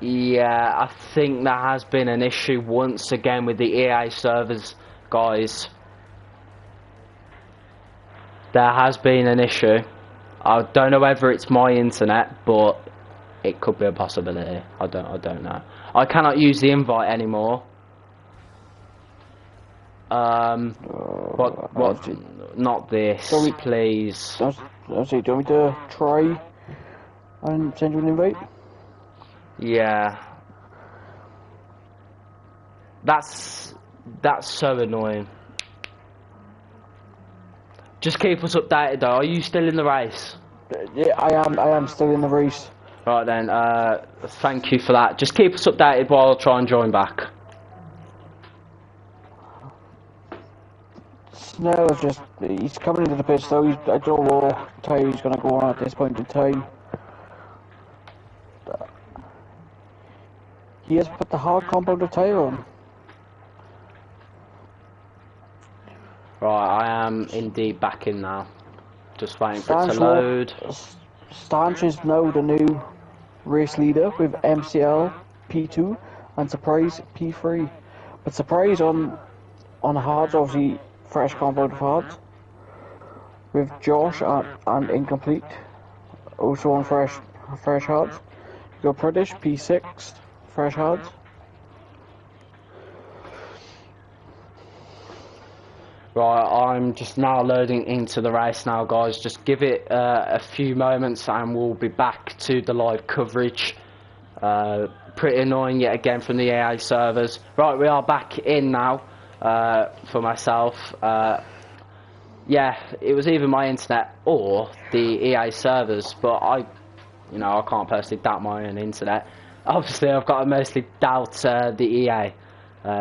Yeah, I think there has been an issue once again with the EA servers, guys. There has been an issue. I don't know whether it's my internet, but it could be a possibility. I don't know. I cannot use the invite anymore. What? Not this, please. Do you want me to try and send you an invite? Yeah. That's so annoying. Just keep us updated though. Are you still in the race? Yeah, I am still in the race. Right then, thank you for that. Just keep us updated while I try and join back. Snell is he's coming into the pitch, so I don't know what tyre he's going to go on at this point in time. He has put the hard compound of tyre on. Right, I am indeed back in now. Just waiting for it to load. Stanch is now the new race leader with MCL P2 and Surprise P3. But Surprise on hards, obviously fresh compound of hards. With Josh and Incomplete also on fresh hards. You got British P6 fresh hards. Right, I'm just now loading into the race now, guys. Just give it a few moments and we'll be back to the live coverage. Pretty annoying yet again from the AI servers. Right, we are back in now for myself. Yeah, it was either my internet or the EA servers, but I can't personally doubt my own internet. Obviously, I've got to mostly doubt the EA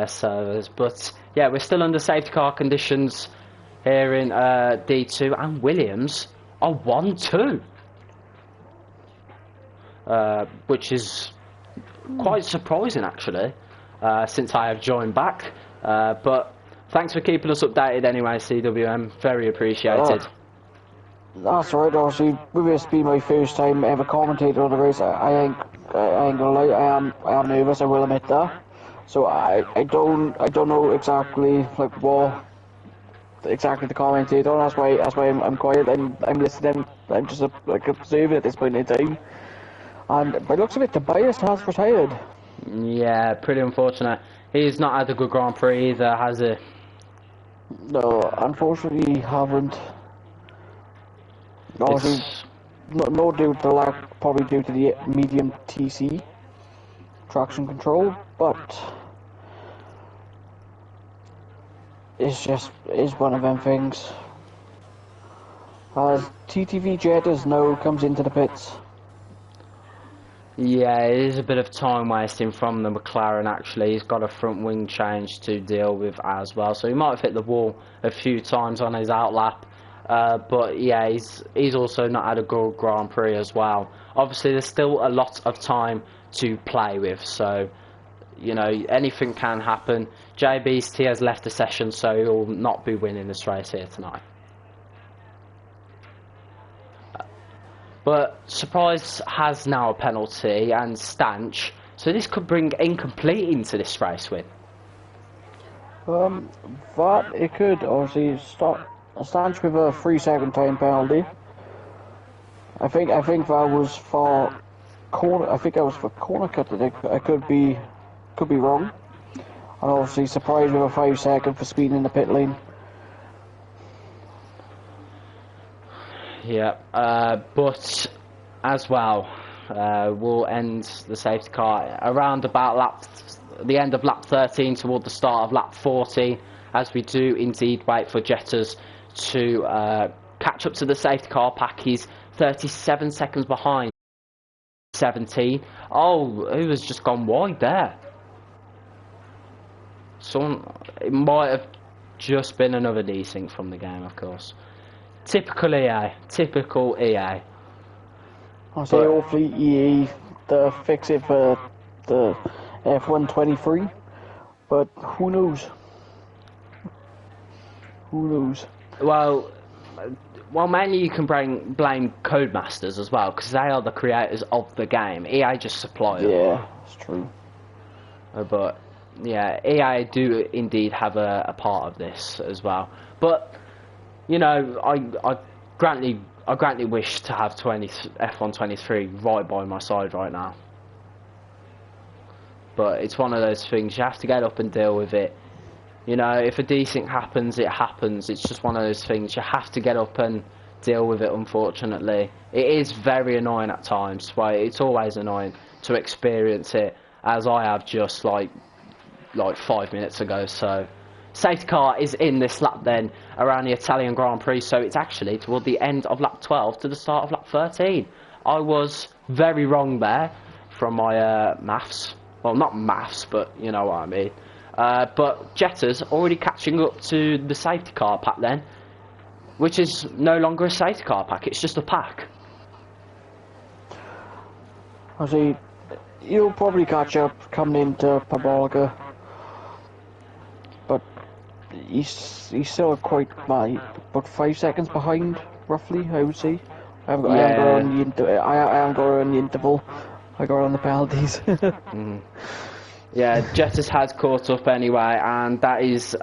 servers, but yeah, we're still under safety car conditions here in D2, and Williams are 1-2, which is quite surprising actually. since I have joined back. But thanks for keeping us updated anyway, CWM. Very appreciated. That's right, obviously, with this being my first time ever commentating on the race, I ain't gonna lie, I am nervous, I will admit that. So I don't know exactly like what exactly the commentate on. That's why I'm quiet. I'm listening. I'm just like observing at this point in time. And by the looks of it, Tobias has retired. Yeah, pretty unfortunate. He's not had a good Grand Prix either, has he? No, unfortunately, haven't. Obviously, no due to lack, probably due to the medium TC traction control, but it's one of them things. As TTV Jettas now comes into the pits. Yeah, it is a bit of time wasting from the McLaren actually. He's got a front wing change to deal with as well, so he might have hit the wall a few times on his outlap. But yeah, he's also not had a good Grand Prix as well. Obviously, there's still a lot of time to play with, so you know anything can happen. JB's T has left the session, so he'll not be winning this race here tonight. But Surprise has now a penalty and Stanch, so this could bring Incomplete into this race win. That it could obviously start. Stanch with a 3-second time penalty. I think that was for corner. I think that was for corner cut. I could be wrong. And obviously Surprise with a 5-second for speeding in the pit lane. Yeah, but as well, we'll end the safety car around about the end of lap 13 toward the start of lap 14, as we do indeed wait for Jettas to catch up to the safety car pack. He's 37 seconds behind 17. Oh, who has just gone wide there? It might have just been another desync from the game, of course. Typical EA. I'll say hopefully EA to fix it for the F123, but who knows? Well, mainly you can blame Codemasters as well, because they are the creators of the game. EA just supply them. Yeah, it's true. But yeah, EA do indeed have a part of this as well. But you know, I grantly wish to have F123 right by my side right now. But it's one of those things, you have to get up and deal with it. You know, if a desync happens, it happens. It's just one of those things, you have to get up and deal with it, unfortunately. It is very annoying at times, but it's always annoying to experience it, as I have just like 5 minutes ago. So safety car is in this lap then around the Italian Grand Prix, so it's actually toward the end of lap 12 to the start of lap 13. I was very wrong there from my maths. Well, not maths, but you know what I mean. But Jetta's already catching up to the safety car pack then, which is no longer a safety car pack, it's just a pack. I see, you'll probably catch up coming into Parabolica, but he's still quite about 5 seconds behind, roughly, I would say. I haven't got on the interval. I got on the penalties. Yeah, Jettas has caught up anyway, and that is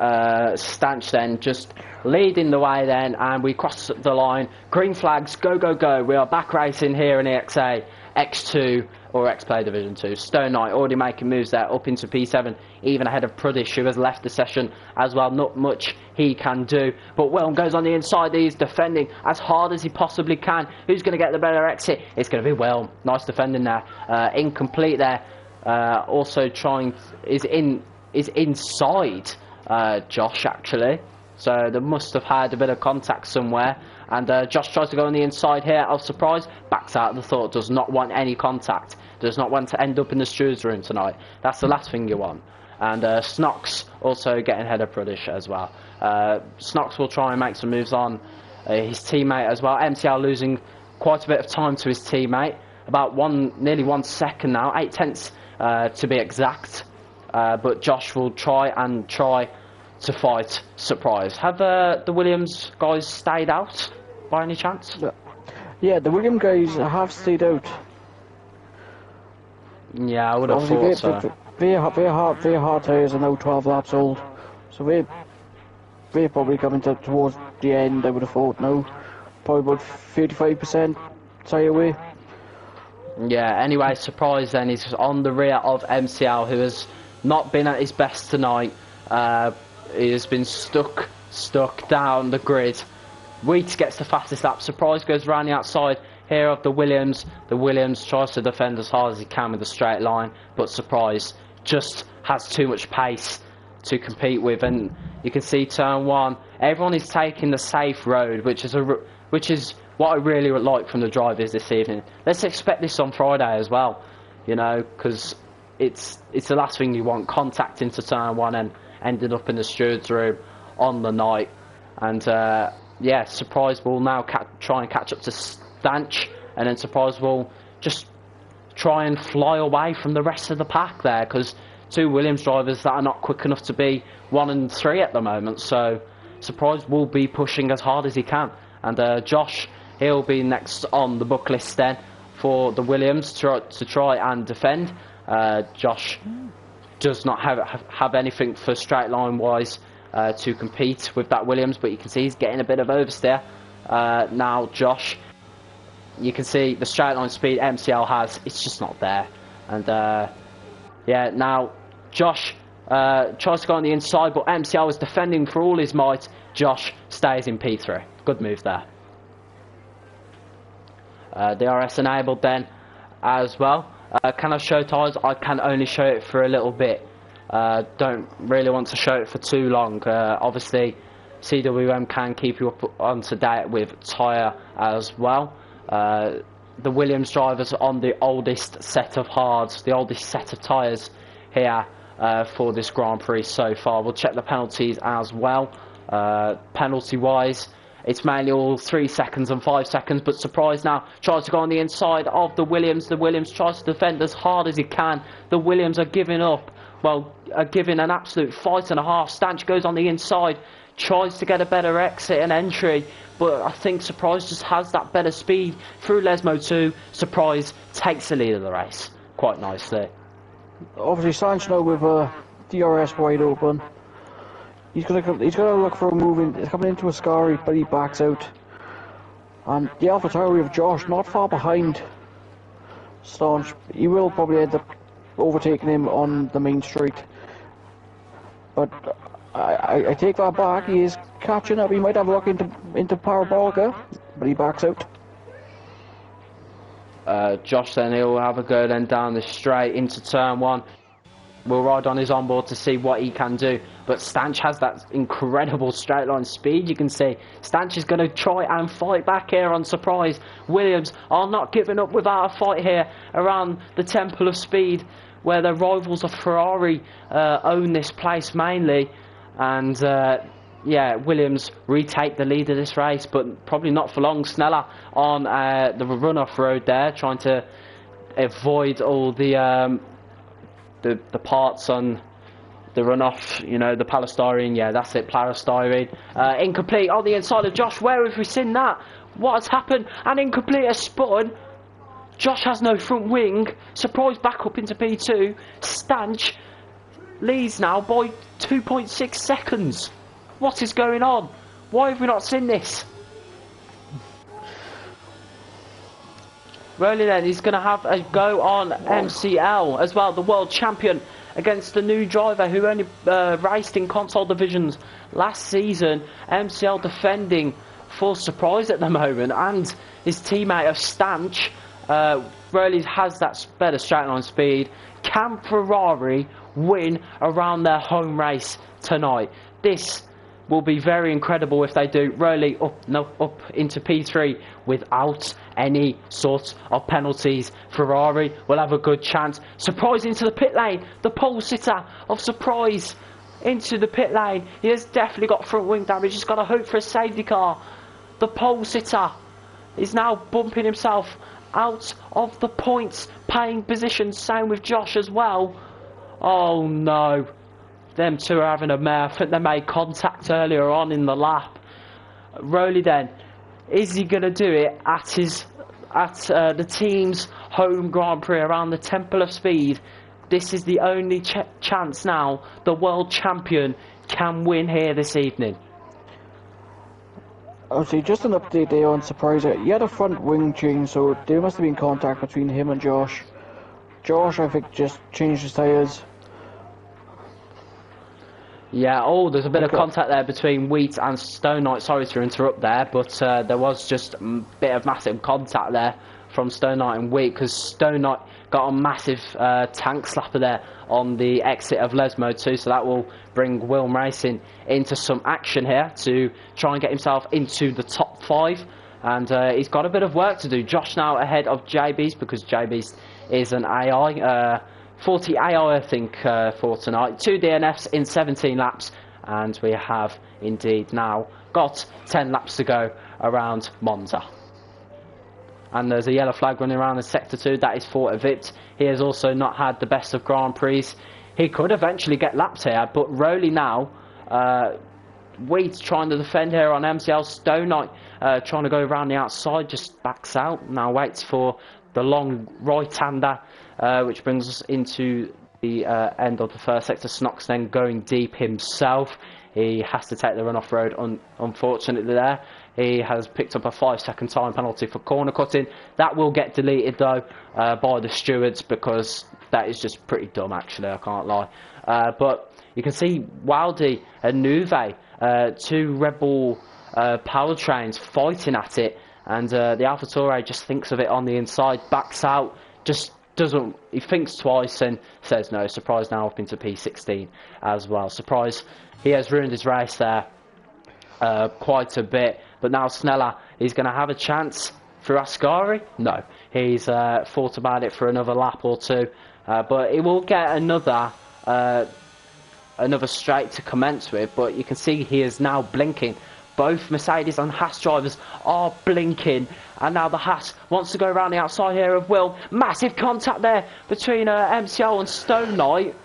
Stanch then just leading the way then, and we cross the line. Green flags, go, go, go. We are back racing here in ExA, X2 or X-Play Division 2. Stone Knight already making moves there up into P7, even ahead of Prudish, who has left the session as well. Not much he can do, but Wilm goes on the inside. He's defending as hard as he possibly can. Who's going to get the better exit? It's going to be Wilm. Nice defending there. Incomplete there. Also is inside Josh actually, so they must have had a bit of contact somewhere, and Josh tries to go on the inside here of Surprise, backs out the thought, does not want any contact, does not want to end up in the steward's room tonight. That's the last thing you want. And Snox also getting ahead of Prudish as well. Snox will try and make some moves on his teammate as well. MTL losing quite a bit of time to his teammate, about nearly 1 second now, 8 tenths to be exact. but Josh will try to fight Surprise. Have the Williams guys stayed out by any chance? Yeah, the Williams guys have stayed out. Yeah, I would have thought so. Their hard tyres are now 12 laps old, so they're probably coming towards the end. I would have thought now, probably about 35% tyre wear. Yeah, anyway, Surprise then is on the rear of MCL, who has not been at his best tonight. He has been stuck down the grid. Wheats gets the fastest lap. Surprise goes around the outside here of the Williams. The Williams tries to defend as hard as he can with a straight line, but Surprise just has too much pace to compete with. And you can see turn one, everyone is taking the safe road, which is what I really would like from the drivers this evening. Let's expect this on Friday as well, you know, because it's the last thing you want, contact into turn one and ended up in the steward's room on the night. And yeah, Surprise will now try and catch up to Stanch, and then Surprise will just try and fly away from the rest of the pack there, because two Williams drivers that are not quick enough to be 1 and 3 at the moment. So Surprise will be pushing as hard as he can, and Josh, he'll be next on the book list then for the Williams to try and defend. Josh does not have anything for straight line wise to compete with that Williams, but you can see he's getting a bit of oversteer now. Josh, you can see the straight line speed MCL has, it's just not there. And yeah, now Josh tries to go on the inside, but MCL is defending for all his might. Josh stays in P3. Good move there. DRS enabled then as well. Can I show tyres? I can only show it for a little bit. Don't really want to show it for too long. Obviously, CWM can keep you up to date with tyre as well. The Williams drivers are on the oldest set of hards, the oldest set of tyres here for this Grand Prix so far. We'll check the penalties as well. Penalty-wise, it's mainly all 3 seconds and 5 seconds, but Surprise now tries to go on the inside of the Williams. The Williams tries to defend as hard as he can. The Williams are giving up, well, are giving an absolute fight and a half. Stanch goes on the inside, tries to get a better exit and entry, but I think Surprise just has that better speed through Lesmo 2. Surprise takes the lead of the race quite nicely. Obviously, Stanch now with DRS wide open. He's gonna look for a move. He's coming into a scary, but he backs out. And the AlphaTauri of Josh not far behind Staunch. He will probably end up overtaking him on the main straight. But I take that back. He is catching up. He might have a look into Parabolica, but he backs out. Josh then he'll have a go then down the straight into turn one. We'll ride on his onboard to see what he can do, but Stanch has that incredible straight line speed. You can see Stanch is going to try and fight back here on Surprise. Williams are not giving up without a fight here around the Temple of Speed, where the rivals of Ferrari own this place mainly. And yeah, Williams retake the lead of this race, but probably not for long. Sneller on the runoff road there, trying to avoid all the parts on the runoff, you know, the polystyrene. Yeah, that's it, polystyrene. Incomplete on the inside of Josh. Where have we seen that? What has happened? An incomplete has spun. Josh has no front wing. Surprise back up into P2. Stanch leads now by 2.6 seconds. What is going on? Why have we not seen this? Really then, he's going to have a go on MCL as well, the world champion, against the new driver who only raced in console divisions last season. MCL defending for Surprise at the moment, and his teammate of Stanch really has that better straight line speed. Can Ferrari win around their home race tonight? This will be very incredible if they do. Rowley up into P3 without any sort of penalties. Ferrari will have a good chance. Surprise into the pit lane. The pole sitter of Surprise into the pit lane. He has definitely got front wing damage. He's got to hope for a safety car. The pole sitter is now bumping himself out of the points paying position. Same with Josh as well. Oh no. Them two are having a mare. I think they made contact earlier on in the lap. Rowley then, is he going to do it at the team's home Grand Prix around the Temple of Speed? This is the only chance now the world champion can win here this evening. Obviously, just an update there on Surprise. He had a front wing change, so there must have been contact between him and Josh. Josh, I think, just changed his tyres. Yeah, there's a bit of contact there between Wheat and Stone Knight. Sorry to interrupt there, but there was just a bit of massive contact there from Stone Knight and Wheat, because Stone Knight got a massive tank slapper there on the exit of Lesmo too, so that will bring Wilm Racing into some action here to try and get himself into the top 5, and he's got a bit of work to do. Josh now ahead of JB's, because JB's is an AI, 40 AI I think for tonight, 2 DNFs in 17 laps, and we have indeed now got 10 laps to go around Monza. And there's a yellow flag running around in Sector 2, that is for Evipt. He has also not had the best of Grand Prix. He could eventually get lapped here, but Rowley now, Wheat trying to defend here on MCL. Stone Knight trying to go around the outside, just backs out, now waits for the long right-hander, which brings us into the end of the first sector. Snox then going deep himself. He has to take the run off road, unfortunately there. He has picked up a 5-second time penalty for corner cutting. That will get deleted though by the stewards, because that is just pretty dumb actually, I can't lie. But you can see Wildy and Nuve, 2 Red Bull powertrains fighting at it, and the AlphaTauri just thinks of it on the inside, backs out, just doesn't, he thinks twice and says no. Surprise now up into P16 as well. Surprise, he has ruined his race there quite a bit, but now Sneller is going to have a chance through Ascari. No, he's thought about it for another lap or two, but he will get another straight to commence with. But you can see he is now blinking. Both Mercedes and Haas drivers are blinking, and now the Haas wants to go around the outside here of Will. Massive contact there between MCL and Stone Knight,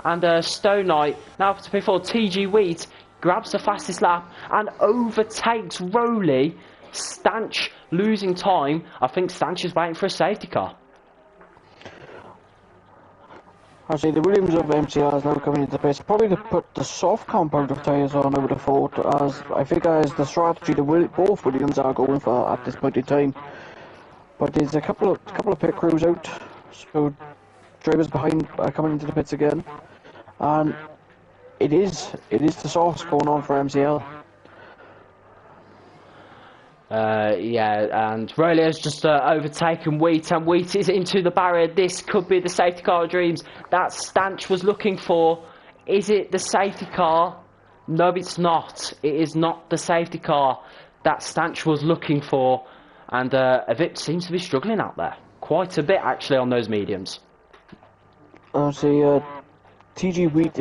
and Stone Knight now before TG Wheat grabs the fastest lap and overtakes Rowley. Stanch losing time. I think Stanch is waiting for a safety car. Actually, the Williams of MCR is now coming into place. Probably to put the soft compound of tyres on, I would have thought, as I think as the strategy both Williams are going for at this point in time. But there's a couple of pit crews out, so drivers behind are coming into the pits again, and it is the softs going on for MCL. Yeah, and Rowley has just overtaken Wheat, and Wheat is into the barrier. This could be the safety car of dreams that Stanch was looking for. Is it the safety car? No, it's not. It is not the safety car that Stanch was looking for, and Evipt seems to be struggling out there quite a bit actually on those mediums. Obviously, TG Wheat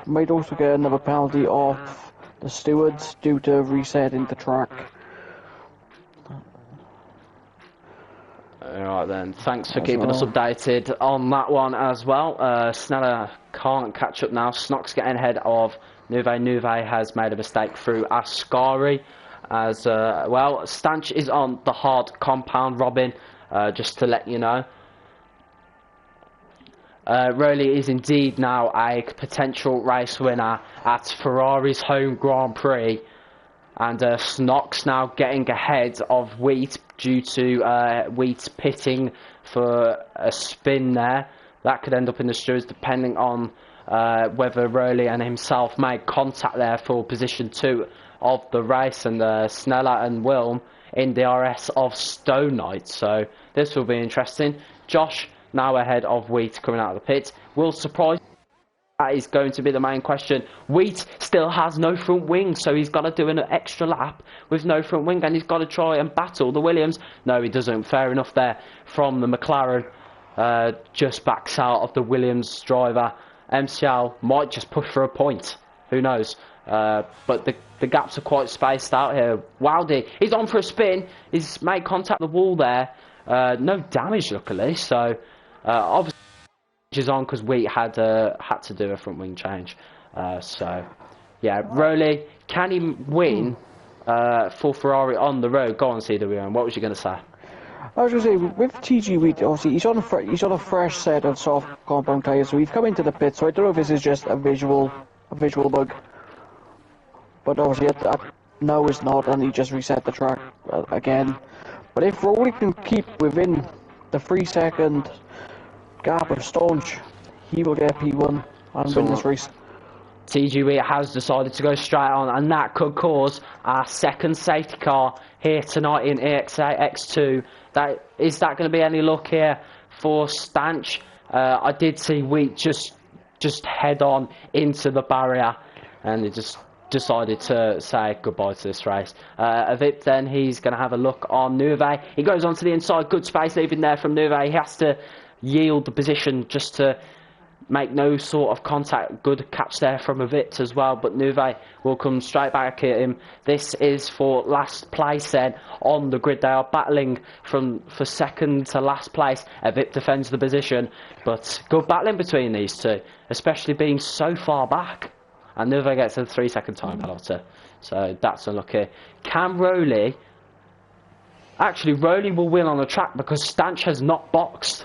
might also get another penalty off the stewards due to resetting the track. Alright then, thanks for keeping us updated on that one as well. Sneller can't catch up now. Snox getting ahead of Nuve. Nuve has made a mistake through Ascari as well. Stanch is on the hard compound, Robin, just to let you know. Rowley is indeed now a potential race winner at Ferrari's home Grand Prix, and Snox now getting ahead of Wheat due to Wheat pitting for a spin there. That could end up in the stewards depending on whether Rowley and himself made contact there for position 2 of the race, and Sneller and Wilm in DRS of Stone Knight, so this will be interesting. Josh now ahead of Wheat coming out of the pit. Will surprise? That is going to be the main question. Wheat still has no front wing, so he's got to do an extra lap with no front wing, and he's got to try and battle the Williams. No, he doesn't. Fair enough there from the McLaren. Just backs out of the Williams driver. MCL might just push for a point. Who knows? But the gaps are quite spaced out here. Wildy, he's on for a spin. He's made contact with the wall there. No damage, luckily. So, obviously, is on because we had to do a front wing change. So, yeah, Rowley, can he win for Ferrari on the road? Go on, CWM. What was you going to say? I was going to say, with TG Wheat, obviously he's on a fresh set of soft compound tyres, so he's come into the pit. So I don't know if this is just a visual bug, but obviously no, it's not, and he just reset the track again. But if Rowley can keep within the 3-second gap of Staunch, he will get P1 and win this race. TGV has decided to go straight on, and that could cause our second safety car here tonight in ExA X2. Is that going to be any luck here for Stanch? I did see Wheat just head on into the barrier, and he just decided to say goodbye to this race. Avip then, he's going to have a look on Nuve. He goes onto the inside, good space leaving there from Nuve. He has to yield the position just to make no sort of contact. Good catch there from Avip as well, but Nuve will come straight back at him. This is for last place then on the grid. They are battling for second to last place. Avip defends the position, but good battling between these two, especially being so far back. And Nuve gets a 3-second time penalty, so that's unlucky. Can Rowley... Actually, Rowley will win on the track because Stanch has not boxed.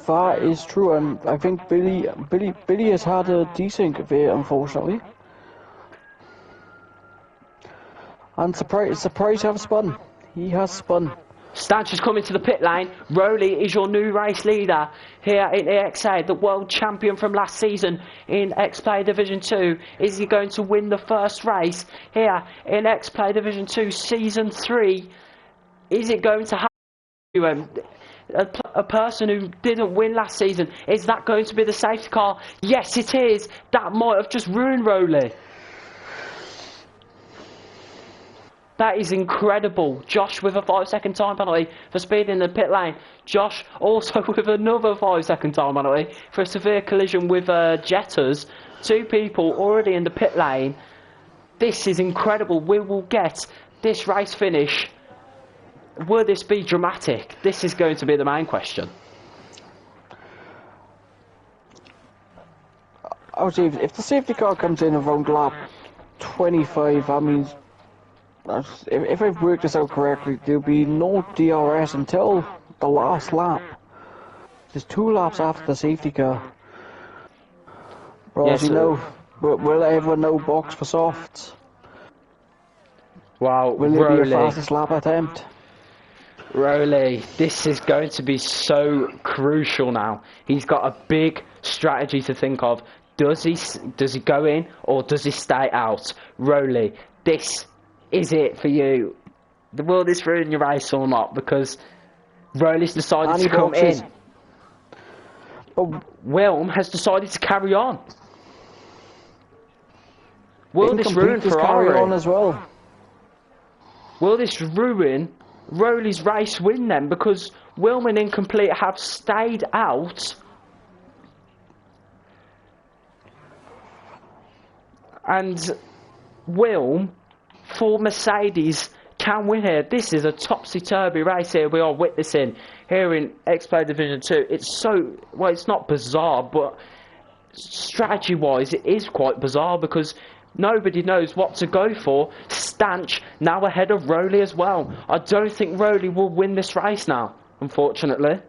That is true, and I think Billy has had a desync of it, unfortunately. And surprise have spun. He has spun. Stanch is coming to the pit lane. Rowley is your new race leader here in EXA, the world champion from last season in X-Play Division 2. Is he going to win the first race here in X-Play Division 2 Season 3? Is it going to happen? A person who didn't win last season, is that going to be the safety car? Yes, it is. That might have just ruined Rowley. That is incredible. Josh with a 5-second time penalty for speed in the pit lane. Josh also with another 5-second time penalty for a severe collision with Jetters. 2 people already in the pit lane. This is incredible. We will get this race finish. Will this be dramatic? This is going to be the main question. Obviously, if the safety car comes in around lap 25, that means, if I've worked this out correctly, there'll be no DRS until the last lap. There's 2 laps after the safety car. Well, yes, as you know, will everyone know box for softs? Wow, will it be a fastest lap attempt? Rowley, this is going to be so crucial now. He's got a big strategy to think of. Does he go in or does he stay out? Rowley, this is it for you. Will this ruin your race or not? Because Rowley's decided to come in. But Wilm has decided to carry on. Will this ruin Ferrari? Carry on as well. Will this ruin Rowley's race win then? Because Wilm and Incomplete have stayed out. And Wilm for Mercedes can win here. This is a topsy-turvy race here we are witnessing here in X-Play Division 2. It's so, well, it's not bizarre, but strategy-wise it is quite bizarre because nobody knows what to go for. Stanch now ahead of Rowley as well. I don't think Rowley will win this race now, unfortunately.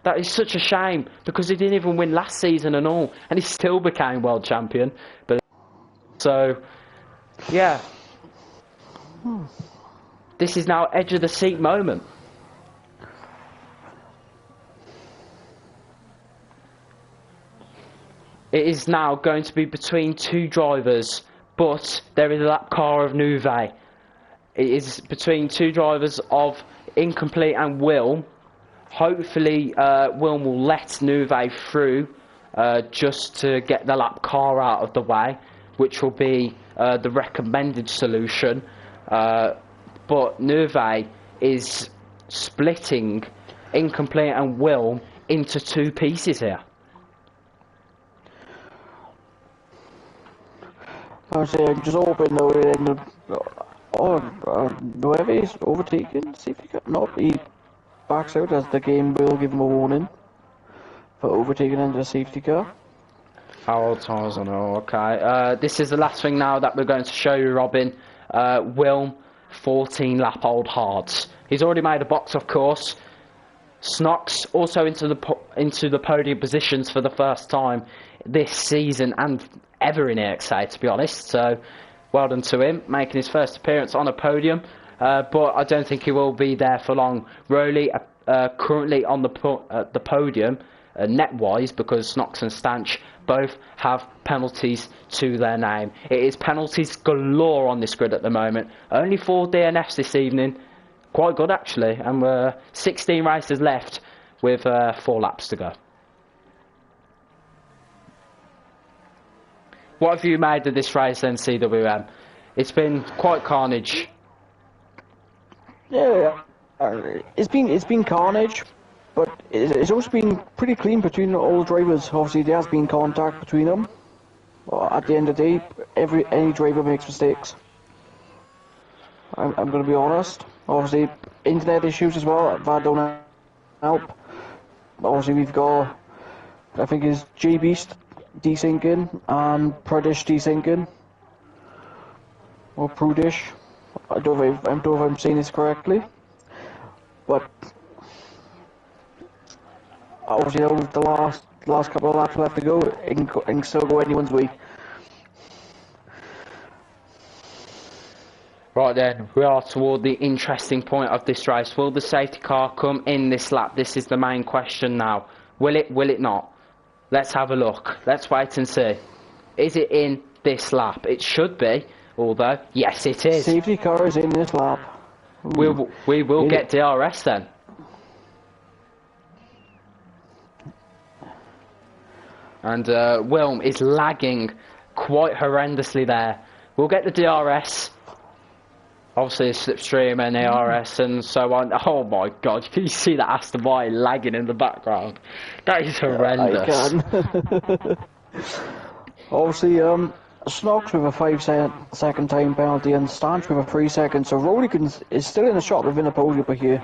That is such a shame because he didn't even win last season and all, and he still became world champion. But so, yeah, this is now edge of the seat moment. It is now going to be between 2 drivers, but there is a lap car of Nuve. It is between 2 drivers of Incomplete and Will. Hopefully, Wilm will let Nuve through just to get the lap car out of the way, which will be the recommended solution. But Nuve is splitting Incomplete and Wilm into 2 pieces here. I'm just hoping though whoever is overtaken, safety car, not he backs out as the game will give him a warning for overtaking into the safety car. How old tires on? Oh, okay. This is the last thing now that we're going to show you, Robin. Wilm, 14 lap old hards. He's already made a box, of course. Snox also into the podium positions for the first time this season and ever in ExA, to be honest. So, well done to him, making his first appearance on a podium. But I don't think he will be there for long. Rowley currently on the podium, net-wise, because Snox and Stanch both have penalties to their name. It is penalties galore on this grid at the moment. Only 4 DNFs this evening. Quite good, actually. And we're 16 races left with 4 laps to go. What have you made of this race then, CWM? It's been quite carnage. Yeah, it's been carnage, but it's also been pretty clean between all the drivers. Obviously, there has been contact between them. At the end of the day, any driver makes mistakes. I'm going to be honest. Obviously, internet issues as well, that don't help. Obviously, we've got, I think it's J-Beast desyncing and Prudish desyncing. Or Prudish. I don't know if I'm saying this correctly. But obviously, the last couple of laps left to go, it can still go anyone's way. Right then, we are toward the interesting point of this race. Will the safety car come in this lap? This is the main question now. Will it not? Let's have a look. Let's wait and see. Is it in this lap? It should be, although, yes it is. Safety car is in this lap. We will get DRS then. And Wilm is lagging quite horrendously there. We'll get the DRS. Obviously, a slipstream and ARS and so on. Oh my god, can you see that Aston Martin lagging in the background? That is horrendous. I can. Obviously, Snox with a 5-second time penalty and Stanch with a 3 seconds. So Rowley is still in the shot within the podium here.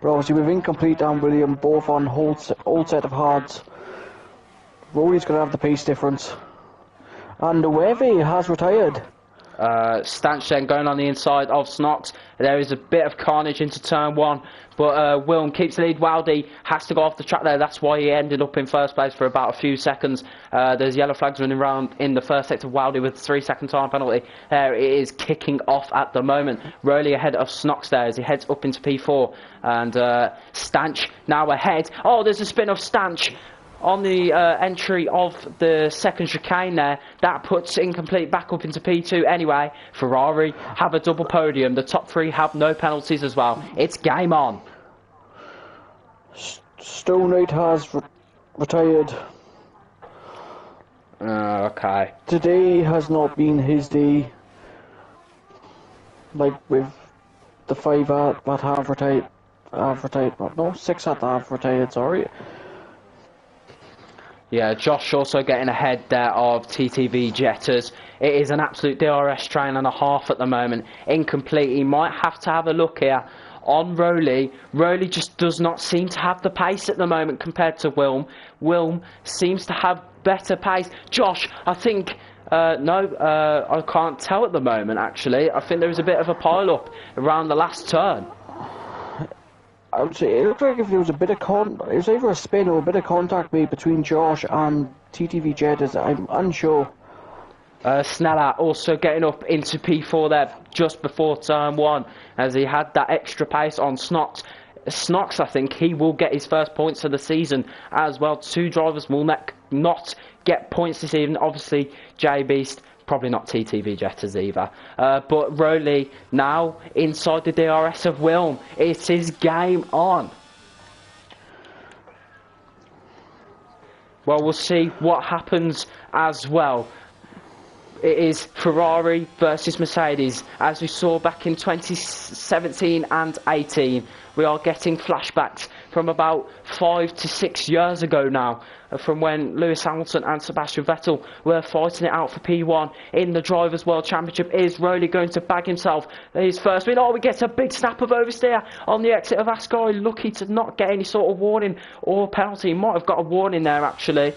But obviously, with Incomplete and William both on old set of hards, Rowley's going to have the pace difference. And Wevy has retired. Stanch then going on the inside of Snox. There is a bit of carnage into turn 1, but Wilm keeps the lead. Wowdy has to go off the track there. That's why he ended up in first place for about a few seconds. There's yellow flags running around in the first sector. Wowdy with a 3-second time penalty. There it is kicking off at the moment. Rowley ahead of Snox there as he heads up into P4. And Stanch now ahead. Oh, there's a spin of Stanch on the entry of the second chicane there. That puts Incomplete back up into P2 anyway. Ferrari have a double podium. The top 3 have no penalties as well. It's game on. Stone Knight has retired. Okay. Today has not been his day. Like with the 5 that have retired. No, 6 that have retired, sorry. Yeah, Josh also getting ahead there of TTV Jetters. It is an absolute DRS train and a half at the moment. Incomplete. He might have to have a look here on Rowley. Rowley just does not seem to have the pace at the moment compared to Wilm. Wilm seems to have better pace. Josh, I think... I can't tell at the moment, actually. I think there was a bit of a pile-up around the last turn. I would say it looked like if there was a bit of it was either a spin or a bit of contact made between Josh and TTV Jetters. I'm unsure. Sneller also getting up into P4 there just before turn 1 as he had that extra pace on Snox. Snox, I think he will get his first points of the season as well. 2 drivers will not get points this evening. Obviously, J-Beast, probably not TTV Jetters either. But Rowley now inside the DRS of Wilm. It is game on. Well, we'll see what happens as well. It is Ferrari versus Mercedes, as we saw back in 2017 and 18. We are getting flashbacks from about 5 to 6 years ago now, from when Lewis Hamilton and Sebastian Vettel were fighting it out for P1 in the Drivers' World Championship. Is Rowley going to bag himself his first win? Oh, we get a big snap of oversteer on the exit of Ascari, lucky to not get any sort of warning or penalty. He might have got a warning there actually,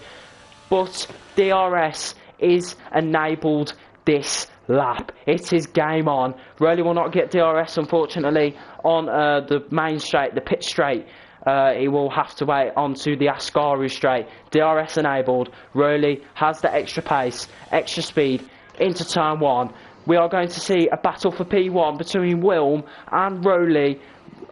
but DRS is enabled this lap. It is game on. Rowley will not get DRS unfortunately on the main straight, the pit straight. He will have to wait onto the Ascari straight. DRS enabled. Rowley has the extra pace, extra speed into turn 1. We are going to see a battle for P1 between Wilm and Rowley.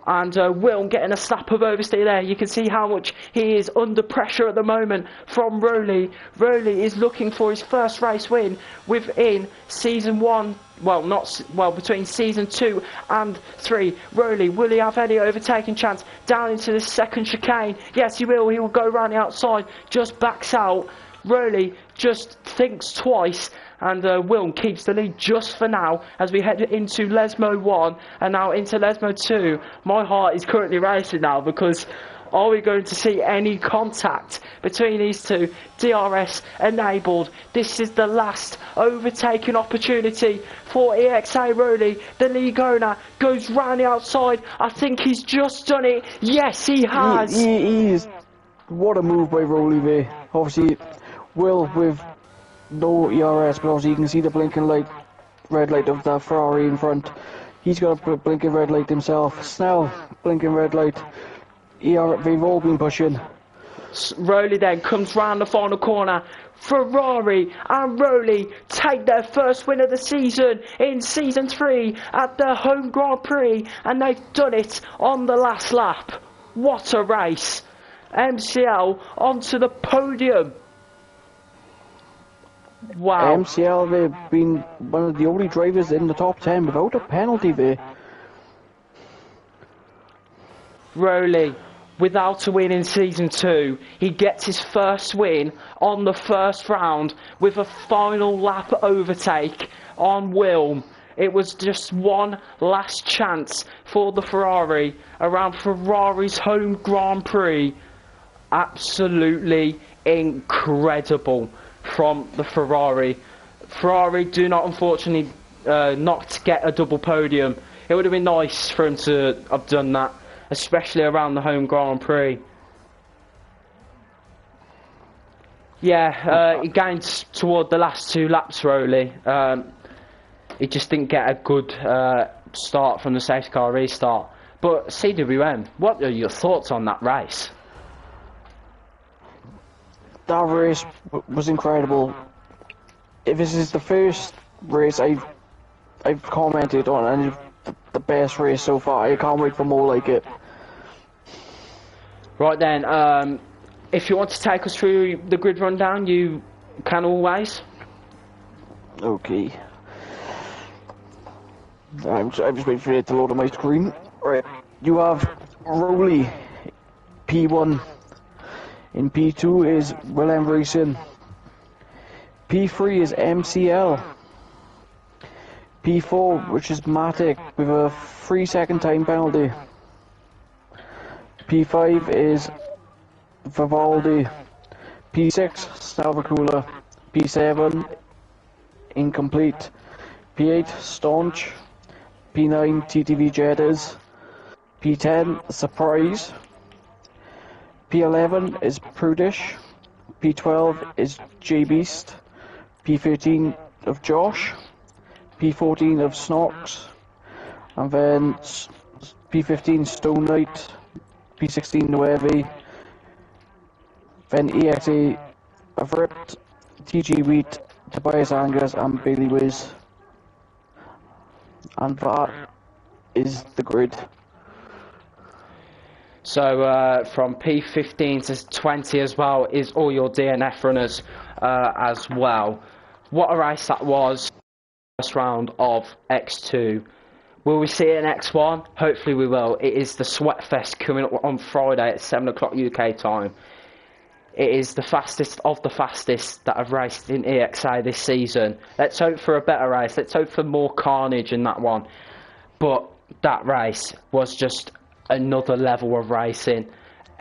And Wilm getting a slap of oversteer there. You can see how much he is under pressure at the moment from Rowley. Rowley is looking for his first race win within season 1. Well, between season 2 and 3. Rowley, will he have any overtaking chance down into the second chicane? Yes, he will. He will go round the outside, just backs out. Rowley just thinks twice, and Wilm keeps the lead just for now as we head into Lesmo 1 and now into Lesmo 2. My heart is currently racing now, because are we going to see any contact between these two? DRS enabled. This is the last overtaking opportunity for ExA Rowley. The league owner goes round the outside. I think he's just done it. Yes, he has. He is. What a move by Rowley there. Obviously, Will with no ERS, but obviously you can see the blinking light, red light of the Ferrari in front. He's got a blinking red light himself. Snell, blinking red light. They've all been pushing. Rowley then comes round the final corner. Ferrari and Rowley take their first win of the season in season 3 at the home Grand Prix, and they've done it on the last lap. What a race. MCL onto the podium. Wow. MCL, they've been one of the only drivers in the top 10 without a penalty there. Rowley, without a win in season 2, he gets his first win on the first round with a final lap overtake on Wilm. It was just one last chance for the Ferrari around Ferrari's home Grand Prix. Absolutely incredible from the Ferrari. Ferrari do not, unfortunately, not get a double podium. It would have been nice for him to have done that, especially around the home Grand Prix. Yeah, he gained toward the last 2 laps, Rowley. He just didn't get a good start from the safety car restart. But CWM, what are your thoughts on that race? That race was incredible. If this is the first race I've commented on, and the best race so far, I can't wait for more like it. Right then, if you want to take us through the grid rundown, you can always. Okay. I'm just waiting for it to load on my screen. Right, you have Rowley, P1. In P2 is Willem Racing. P3 is MCL. P4, which is Matic, with a 3-second time penalty. P5 is Vivaldi. P6, Salvacula. P7, Incomplete. P8, Staunch. P9, TTV Jettas. P10, Surprise. P11 is Prudish. P12 is J-Beast. P13 of Josh. P14 of Snox. And then P15 Stone Knight. P16 Nueve. Then EXA of Ripped, TG Wheat, Tobias Angus and Bailey Wiz. And that is the grid. So from P15 to 20 as well is all your DNF runners as well. What a race that was. First round of X2. Will we see it in X1? Hopefully we will. It is the Sweatfest coming up on Friday at 7 o'clock UK time. It is the fastest of the fastest that have raced in EXA this season. Let's hope for a better race. Let's hope for more carnage in that one. But that race was just another level of racing.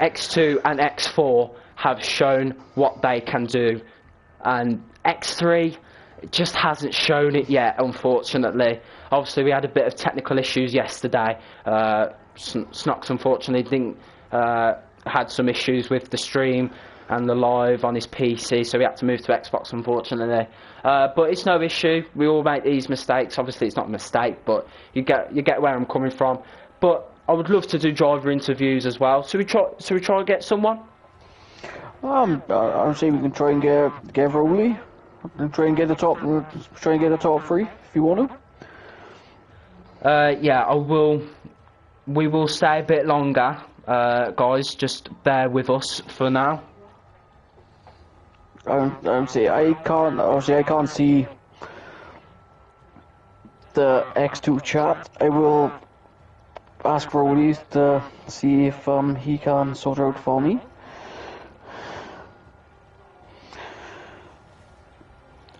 X2 and X4 have shown what they can do, and X3 just hasn't shown it yet, unfortunately. Obviously, we had a bit of technical issues yesterday. Snox, unfortunately, didn't had some issues with the stream and the live on his PC, so we had to move to Xbox, unfortunately. But it's no issue. We all make these mistakes. Obviously, it's not a mistake, but you get where I'm coming from. But I would love to do driver interviews as well. So we try and get someone. I'm saying we can try and get Rowley and try and get the top three if you want to. Yeah, I will. We will stay a bit longer, guys. Just bear with us for now. I can't see the X2 chat. I will ask Rowley to see if he can sort out for me.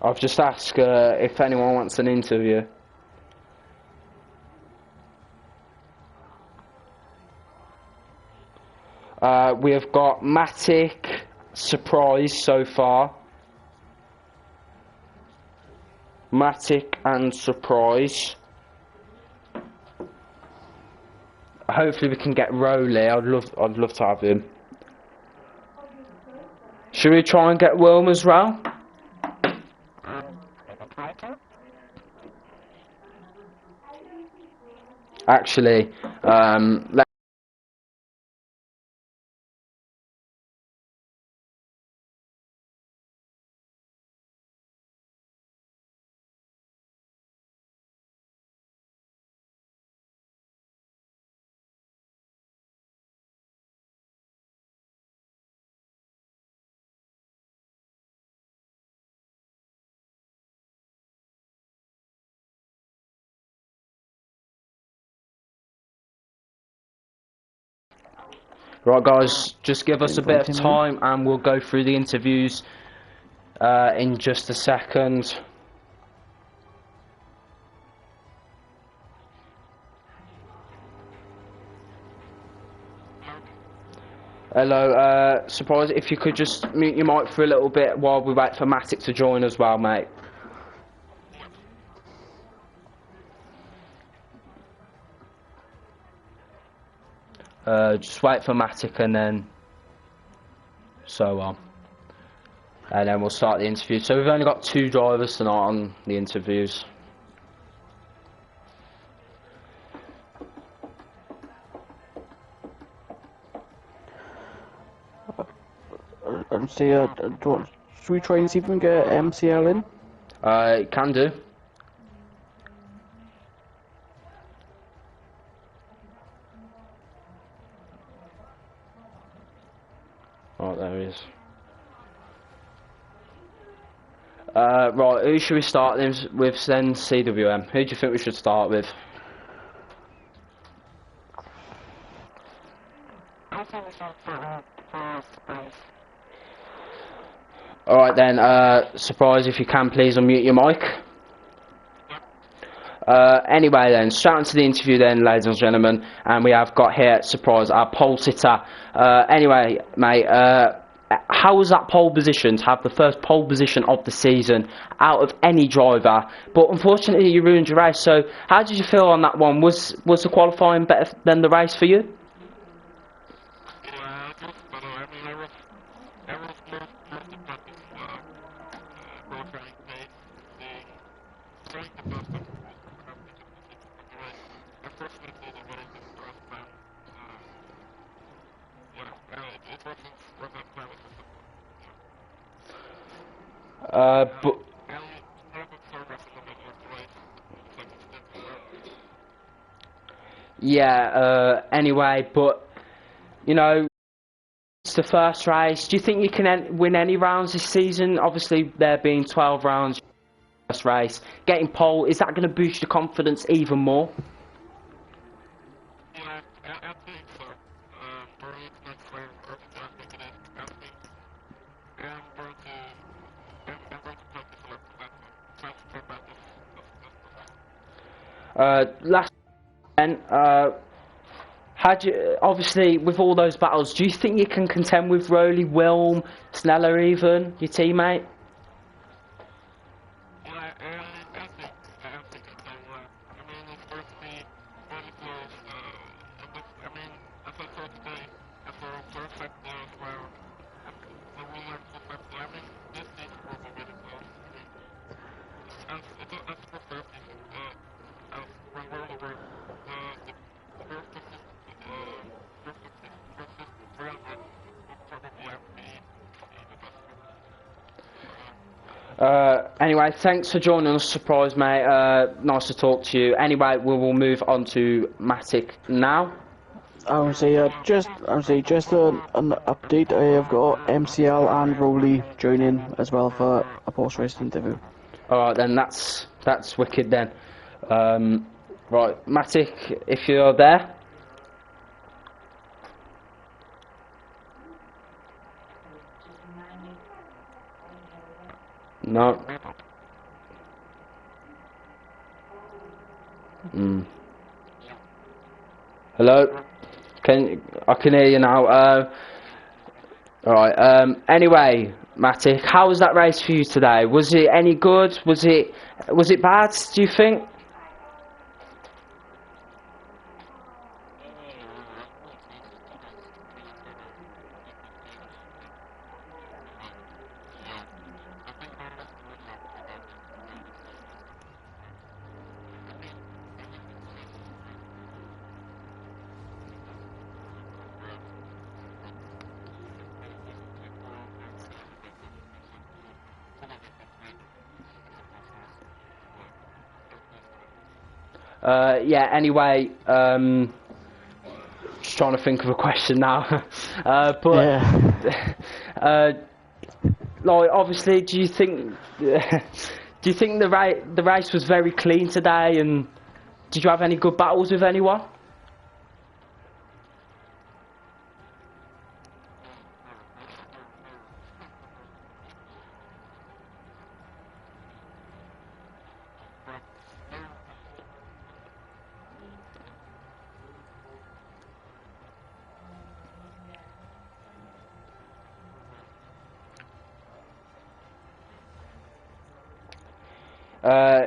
I've just asked if anyone wants an interview. We have got Matic, Surprise so far. Matic and Surprise. Hopefully we can get Rowley. I'd love to have him. Should we try and get Wilm as well? Actually, right, guys, just give us a bit of time and we'll go through the interviews in just a second. Hello, Surprise, if you could just mute your mic for a little bit while we wait for Matic to join as well, mate. Just wait for Matic and then so on. And then we'll start the interview. So we've only got 2 drivers tonight on the interviews. Should we try and see if we can get MCL in? Can do. Oh, there he is. Right, who should we start with then? CWM. Who do you think we should start with? Alright then, Surprise, if you can please unmute your mic. Anyway then, straight into the interview then, ladies and gentlemen, and we have got here, Surprise, our pole sitter. Anyway, mate, how was that pole position to have the first pole position of the season out of any driver? But unfortunately you ruined your race, so how did you feel on that one? Was the qualifying better than the race for you? But yeah, anyway, but you know, it's the first race. Do you think you can win any rounds this season? Obviously there being 12 rounds, first race, getting pole, is that going to boost your confidence even more? Last then, Obviously, with all those battles, do you think you can contend with Rowley, Wilm, Sneller even, your teammate? Anyway, thanks for joining us, surprise mate. Nice to talk to you. Anyway, we will move on to Matic now. I would say just an update. I have got MCL and Rowley joining as well for a post-race interview. All right, then that's wicked then. Right, Matic, if you're there. No. Hello. I can hear you now. Alright, anyway, Matic, how was that race for you today? Was it any good? Was it bad, do you think? Yeah, anyway, just trying to think of a question now. Yeah. Like, obviously, do you think the race was very clean today, and did you have any good battles with anyone?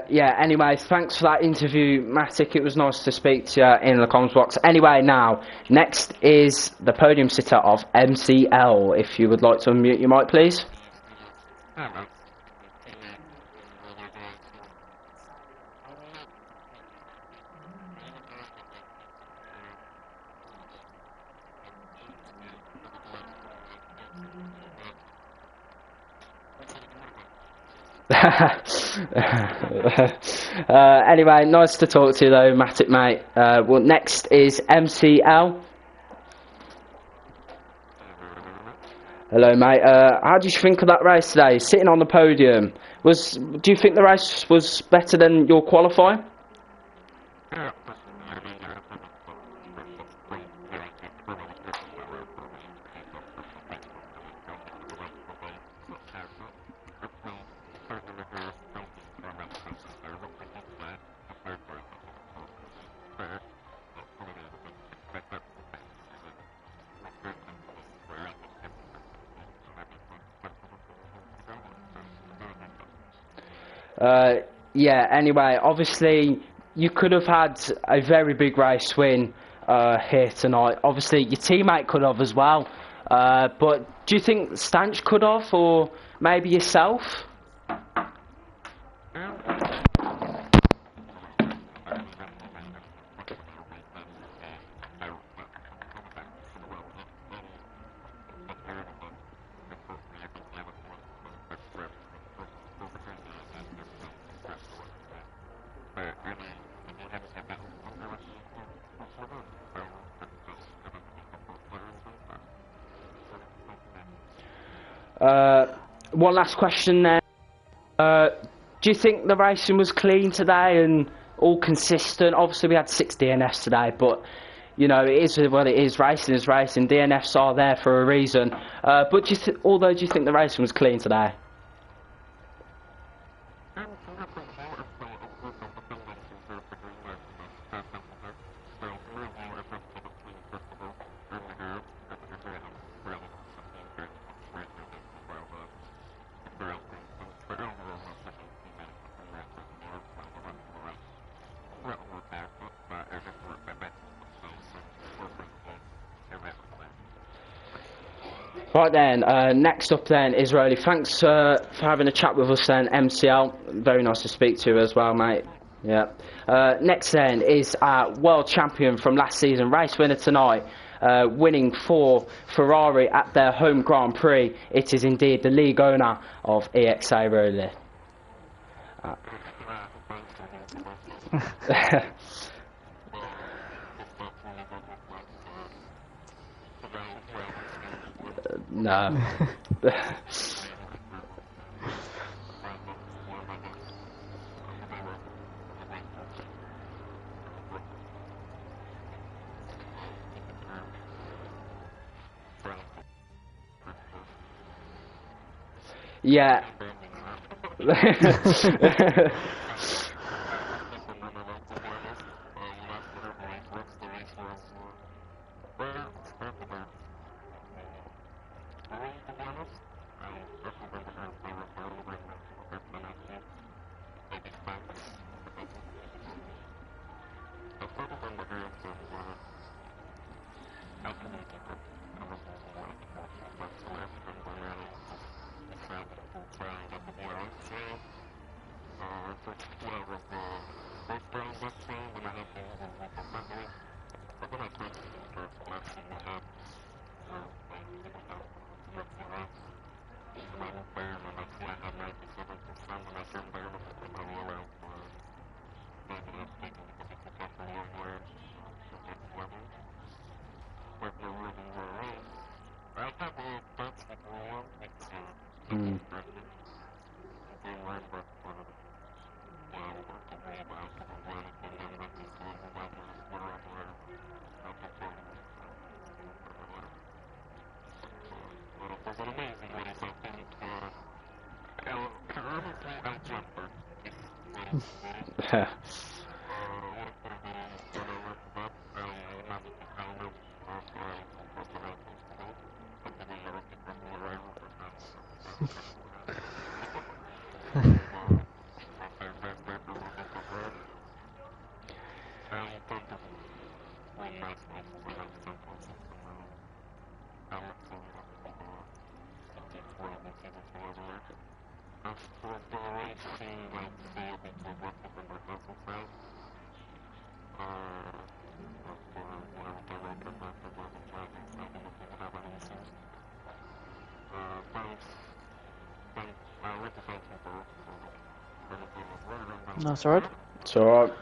Yeah, anyway, thanks for that interview, Matic. It was nice to speak to you in the comms box. Anyway, now, next is the podium sitter of MCL. If you would like to unmute your mic, please. Anyway, nice to talk to you though, Matic, mate. Well, next is MCL. Hello, mate. How did you think of that race today? Sitting on the podium. Do you think the race was better than your qualifying? Yeah, anyway, obviously you could have had a very big race win here tonight. Obviously your teammate could have as well. But do you think Stanch could have, or maybe yourself? One last question then. Do you think the racing was clean today and all consistent? Obviously we had 6 DNFs today, but you know, it is what it is. Racing is racing. DNFs are there for a reason. But do you think the racing was clean today? Right then, next up then, Israeli. Thanks for having a chat with us then, MCL. Very nice to speak to you as well, mate. Yeah. Next then is our world champion from last season, race winner tonight, winning for Ferrari at their home Grand Prix. It is indeed the league owner of ExA Rally. No. Yeah. Mm. That's alright. It's alright.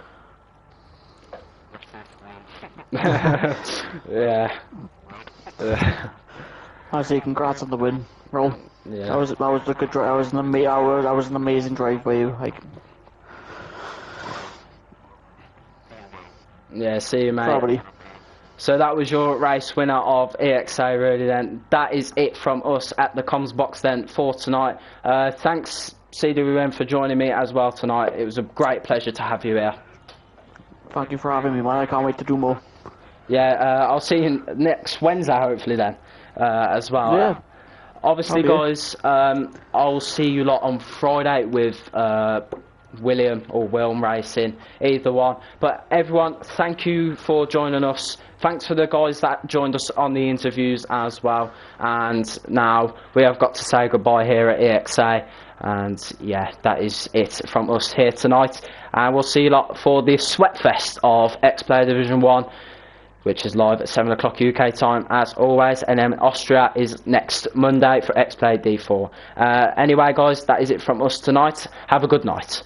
Yeah. I say congrats on the win, Roll. Yeah. That was a good drive. That was an amazing drive by you. Like, Yeah, see you, mate. probably. So that was your race winner of ExA Rally then. That is it from us at the comms box then for tonight. Thanks CWM for joining me as well tonight. It was a great pleasure to have you here. Thank you for having me, man. I can't wait to do more. Yeah, I'll see you next Wednesday hopefully then as well. Yeah. Obviously, guys, I'll see you lot on Friday with William or Wilm Racing, either one. But everyone, thank you for joining us. Thanks for the guys that joined us on the interviews as well. And now we have got to say goodbye here at ExA. And yeah, that is it from us here tonight. And we'll see you lot for the Sweatfest of X-Play Division 1, which is live at 7 o'clock UK time as always, and then Austria is next Monday for X-Play D4. Anyway guys, that is it from us tonight. Have a good night.